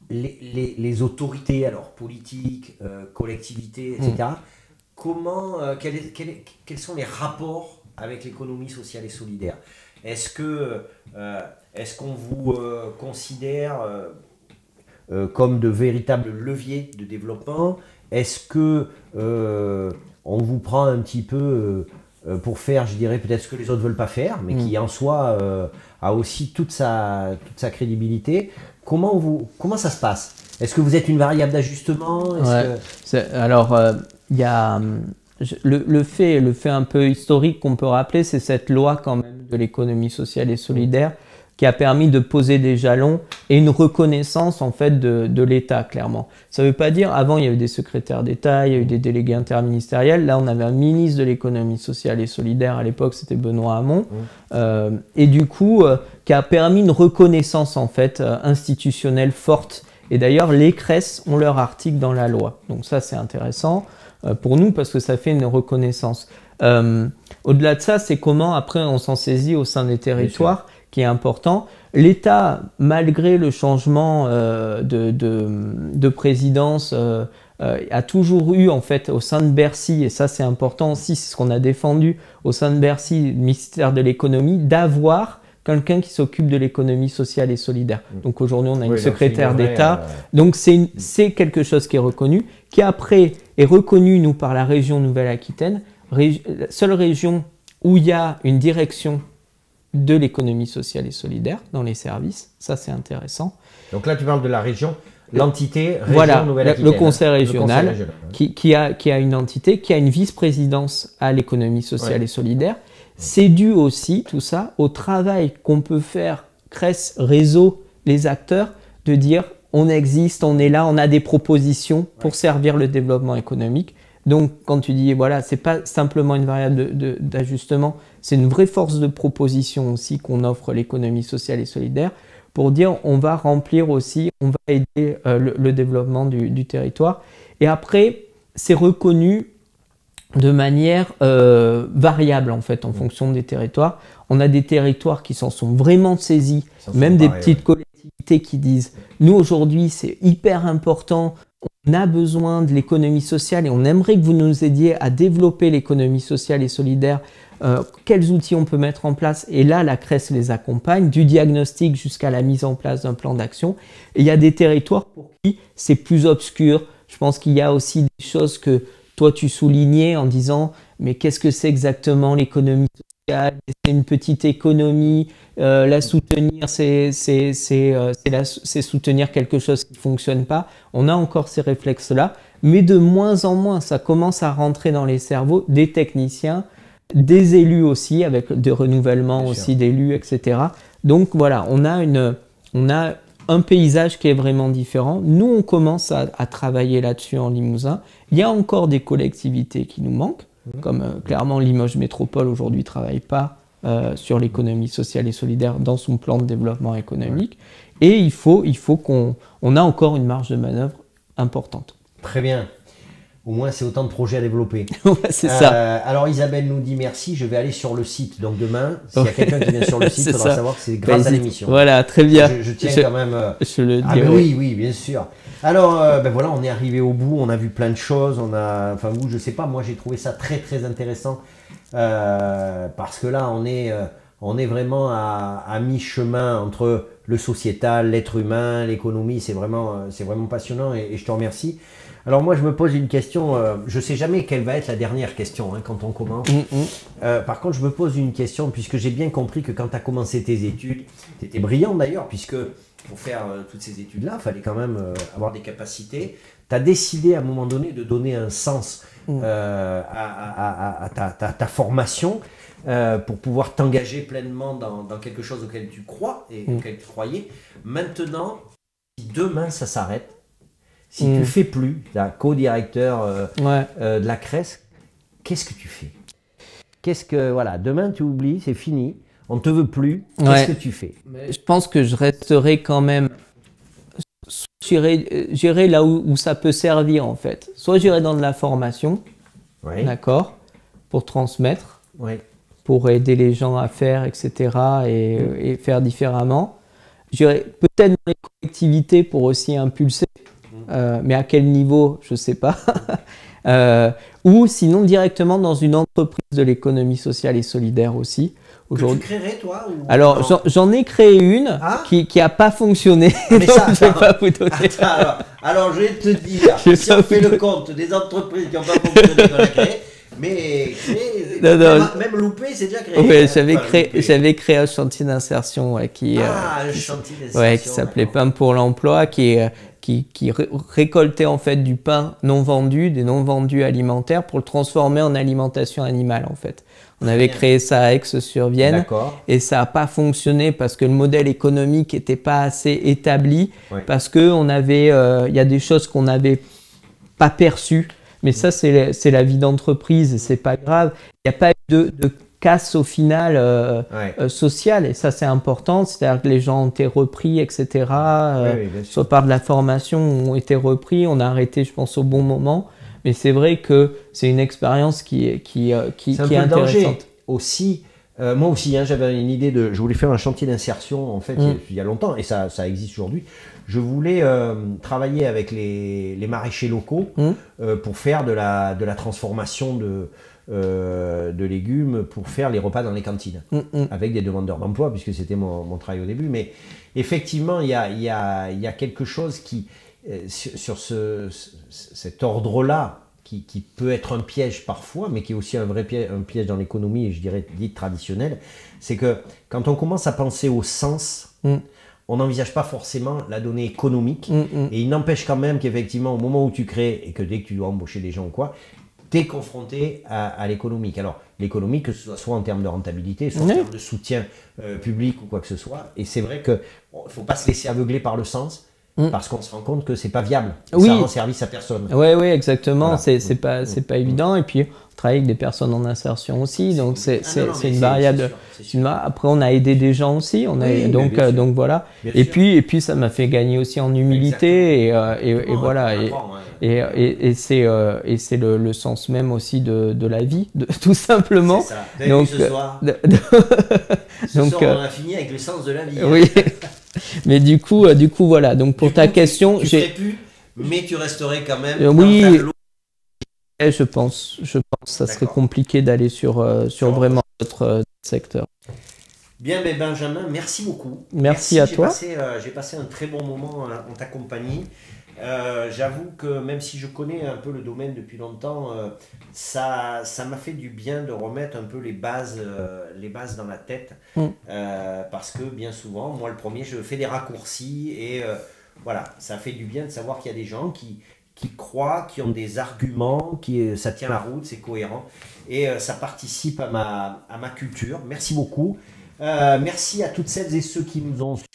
les autorités, alors politiques, collectivités, etc., quels sont les rapports avec l'économie sociale et solidaire? Est-ce qu'on vous considère comme de véritables leviers de développement? Est-ce que on vous prend un petit peu pour faire, je dirais, peut-être ce que les autres ne veulent pas faire, mais qui en soi a aussi toute sa crédibilité? Comment ça se passe? Est-ce que vous êtes une variable d'ajustement? Alors, il y a le fait un peu historique qu'on peut rappeler, c'est cette loi quand même de l'économie sociale et solidaire, qui a permis de poser des jalons et une reconnaissance en fait de l'État, clairement. Ça ne veut pas dire, avant il y avait des secrétaires d'État, il y a eu des délégués interministériels, là on avait un ministre de l'économie sociale et solidaire, à l'époque c'était Benoît Hamon, et du coup qui a permis une reconnaissance en fait institutionnelle forte. Et d'ailleurs les CRES ont leur article dans la loi, donc ça c'est intéressant pour nous parce que ça fait une reconnaissance. Au-delà de ça, c'est comment après on s'en saisit au sein des territoires, qui est important. L'État, malgré le changement de présidence, a toujours eu en fait au sein de Bercy, et ça c'est important aussi, c'est ce qu'on a défendu au sein de Bercy, le ministère de l'économie, d'avoir quelqu'un qui s'occupe de l'économie sociale et solidaire. Donc aujourd'hui on a une secrétaire d'État, donc c'est quelque chose qui est reconnu, qui après est reconnu nous par la région Nouvelle-Aquitaine, la seule région où il y a une direction de l'économie sociale et solidaire dans les services, ça c'est intéressant. Donc là tu parles de la région, l'entité région voilà, Nouvelle-Aquitaine. Le conseil régional, qui a une entité, qui a une vice-présidence à l'économie sociale et solidaire. C'est dû aussi, tout ça, au travail qu'on peut faire, CRES, réseau, les acteurs, de dire on existe, on est là, on a des propositions pour servir le développement économique. Donc, quand tu dis, voilà, c'est pas simplement une variable d'ajustement, c'est une vraie force de proposition aussi qu'on offre l'économie sociale et solidaire pour dire, on va remplir aussi, on va aider le développement du territoire. Et après, c'est reconnu de manière variable, en fait, en fonction des territoires. On a des territoires qui s'en sont vraiment saisis, même des petites collectivités qui disent, nous, aujourd'hui, c'est hyper important, on a besoin de l'économie sociale et on aimerait que vous nous aidiez à développer l'économie sociale et solidaire. Quels outils on peut mettre en place? Et là, la CRES les accompagne, du diagnostic jusqu'à la mise en place d'un plan d'action. Et il y a des territoires pour qui c'est plus obscur. Je pense qu'il y a aussi des choses que toi, tu soulignais en disant « mais qu'est-ce que c'est exactement l'économie sociale? C'est une petite économie, la soutenir, c'est soutenir quelque chose qui ne fonctionne pas. » On a encore ces réflexes-là, mais de moins en moins, ça commence à rentrer dans les cerveaux des techniciens, des élus aussi, avec des renouvellements aussi d'élus, etc. Donc voilà, on a un paysage qui est vraiment différent. Nous, on commence à travailler là-dessus en Limousin. Il y a encore des collectivités qui nous manquent, comme clairement Limoges Métropole aujourd'hui ne travaille pas sur l'économie sociale et solidaire dans son plan de développement économique. Et il faut qu'on a encore une marge de manœuvre importante. Très bien. Au moins, c'est autant de projets à développer. C'est ça. Alors, Isabelle nous dit merci, je vais aller sur le site. Donc, demain, s'il y a quelqu'un qui vient sur le site, il faudra savoir que c'est grâce à l'émission. Voilà, très bien. Je tiens quand même... Je le dis. Oui, bien sûr. Alors, voilà, on est arrivé au bout, on a vu plein de choses. Enfin, vous, je sais pas, moi, j'ai trouvé ça très, très intéressant. Parce que là, on est vraiment à mi-chemin entre le sociétal, l'être humain, l'économie. C'est vraiment passionnant et je te remercie. Alors moi, je me pose une question, je ne sais jamais quelle va être la dernière question quand on commence. Par contre, je me pose une question, puisque j'ai bien compris que quand tu as commencé tes études, tu étais brillant d'ailleurs, puisque pour faire toutes ces études-là, il fallait quand même avoir des capacités. Tu as décidé à un moment donné de donner un sens à ta formation pour pouvoir t'engager pleinement dans quelque chose auquel tu crois et auquel tu croyais. Maintenant, si demain ça s'arrête, si tu ne fais plus, la co-directeur de la CRES, qu'est-ce que tu fais? Voilà, demain tu oublies, c'est fini, on ne te veut plus, qu'est-ce que tu fais? Je pense que je resterai quand même, j'irai là où ça peut servir en fait. Soit j'irai dans de la formation, d'accord, pour transmettre, pour aider les gens à faire, etc. et faire différemment. J'irai peut-être dans les collectivités pour aussi impulser. Mais à quel niveau, je ne sais pas. Ou sinon directement dans une entreprise de l'économie sociale et solidaire aussi. Que tu créerais toi Alors j'en ai créé une qui n'a pas fonctionné. Mais donc je ne vais pas vous donner. Alors je vais te dire, si on fait le compte des entreprises qui n'ont pas fonctionné qu'on a créées, Mais même loupé, c'est déjà créé. Oui, j'avais créé un chantier d'insertion qui s'appelait Pain pour l'emploi, qui récoltait en fait du pain non vendu, des non vendus alimentaires pour le transformer en alimentation animale en fait. On avait créé ça à Aix-sur-Vienne et ça n'a pas fonctionné parce que le modèle économique n'était pas assez établi, parce que il y a des choses qu'on n'avait pas perçues. Mais ça, c'est la vie d'entreprise et c'est pas grave. Il n'y a pas eu de casse au final sociale et ça, c'est important. C'est-à-dire que les gens ont été repris, etc. Soit par de la formation, ont été repris. On a arrêté, je pense, au bon moment. Mais c'est vrai que c'est une expérience qui est intéressante. Danger aussi. Moi aussi, j'avais une idée je voulais faire un chantier d'insertion en fait il y a longtemps et ça existe aujourd'hui. Je voulais travailler avec les maraîchers locaux pour faire de la transformation de légumes pour faire les repas dans les cantines avec des demandeurs d'emploi puisque c'était mon travail au début. Mais effectivement, il y a quelque chose qui sur cet ordre-là qui peut être un piège parfois, mais qui est aussi un piège dans l'économie, et je dirais dite traditionnelle, c'est que quand on commence à penser au sens, on n'envisage pas forcément la donnée économique, et il n'empêche quand même qu'effectivement, au moment où tu crées, et que dès que tu dois embaucher des gens ou quoi, tu es confronté à l'économique. Alors, l'économique, que ce soit en termes de rentabilité, soit en termes de soutien public ou quoi que ce soit, et c'est vrai qu'il ne faut pas se laisser aveugler par le sens, parce qu'on se rend compte que c'est pas viable, ça rend service à personne. Oui, exactement, voilà. c'est pas évident, et puis on travaille avec des personnes en insertion aussi, donc c'est une variable. Après, on a aidé des gens aussi, donc voilà. Et puis ça m'a fait gagner aussi en humilité, et voilà, et c'est le sens même aussi de la vie, tout simplement. C'est ça. Donc ce soir, on a fini avec le sens de la vie. Oui. Mais du coup, voilà. Donc pour ta question, tu ferais plus, mais tu resterais quand même. Je pense, ça serait compliqué d'aller sur vraiment notre secteur. Bien, mais Benjamin, merci beaucoup. Merci à toi. J'ai passé un très bon moment en ta compagnie. J'avoue que même si je connais un peu le domaine depuis longtemps, ça m'a fait du bien de remettre un peu les bases dans la tête, parce que bien souvent, moi le premier, je fais des raccourcis et voilà, ça fait du bien de savoir qu'il y a des gens qui croient, qui ont des arguments, ça tient la route, c'est cohérent et ça participe à ma culture. Merci beaucoup. Merci à toutes celles et ceux qui nous ont suivis.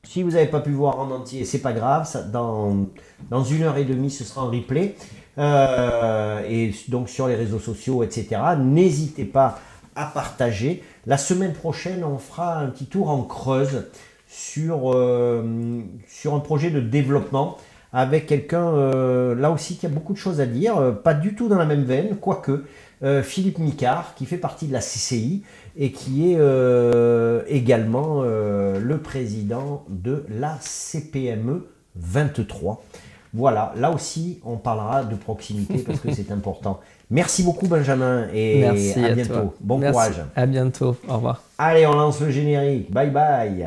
Si vous n'avez pas pu voir en entier, c'est pas grave. Dans 1h30, ce sera en replay. Et donc sur les réseaux sociaux, etc. N'hésitez pas à partager. La semaine prochaine, on fera un petit tour en Creuse sur un projet de développement avec quelqu'un, là aussi, qui a beaucoup de choses à dire. Pas du tout dans la même veine, quoique. Philippe Micard, qui fait partie de la CCI et qui est également le président de la CPME 23. Voilà, là aussi, on parlera de proximité parce que c'est important. Merci beaucoup Benjamin et à bientôt. Bon courage. À bientôt, au revoir. Allez, on lance le générique. Bye bye.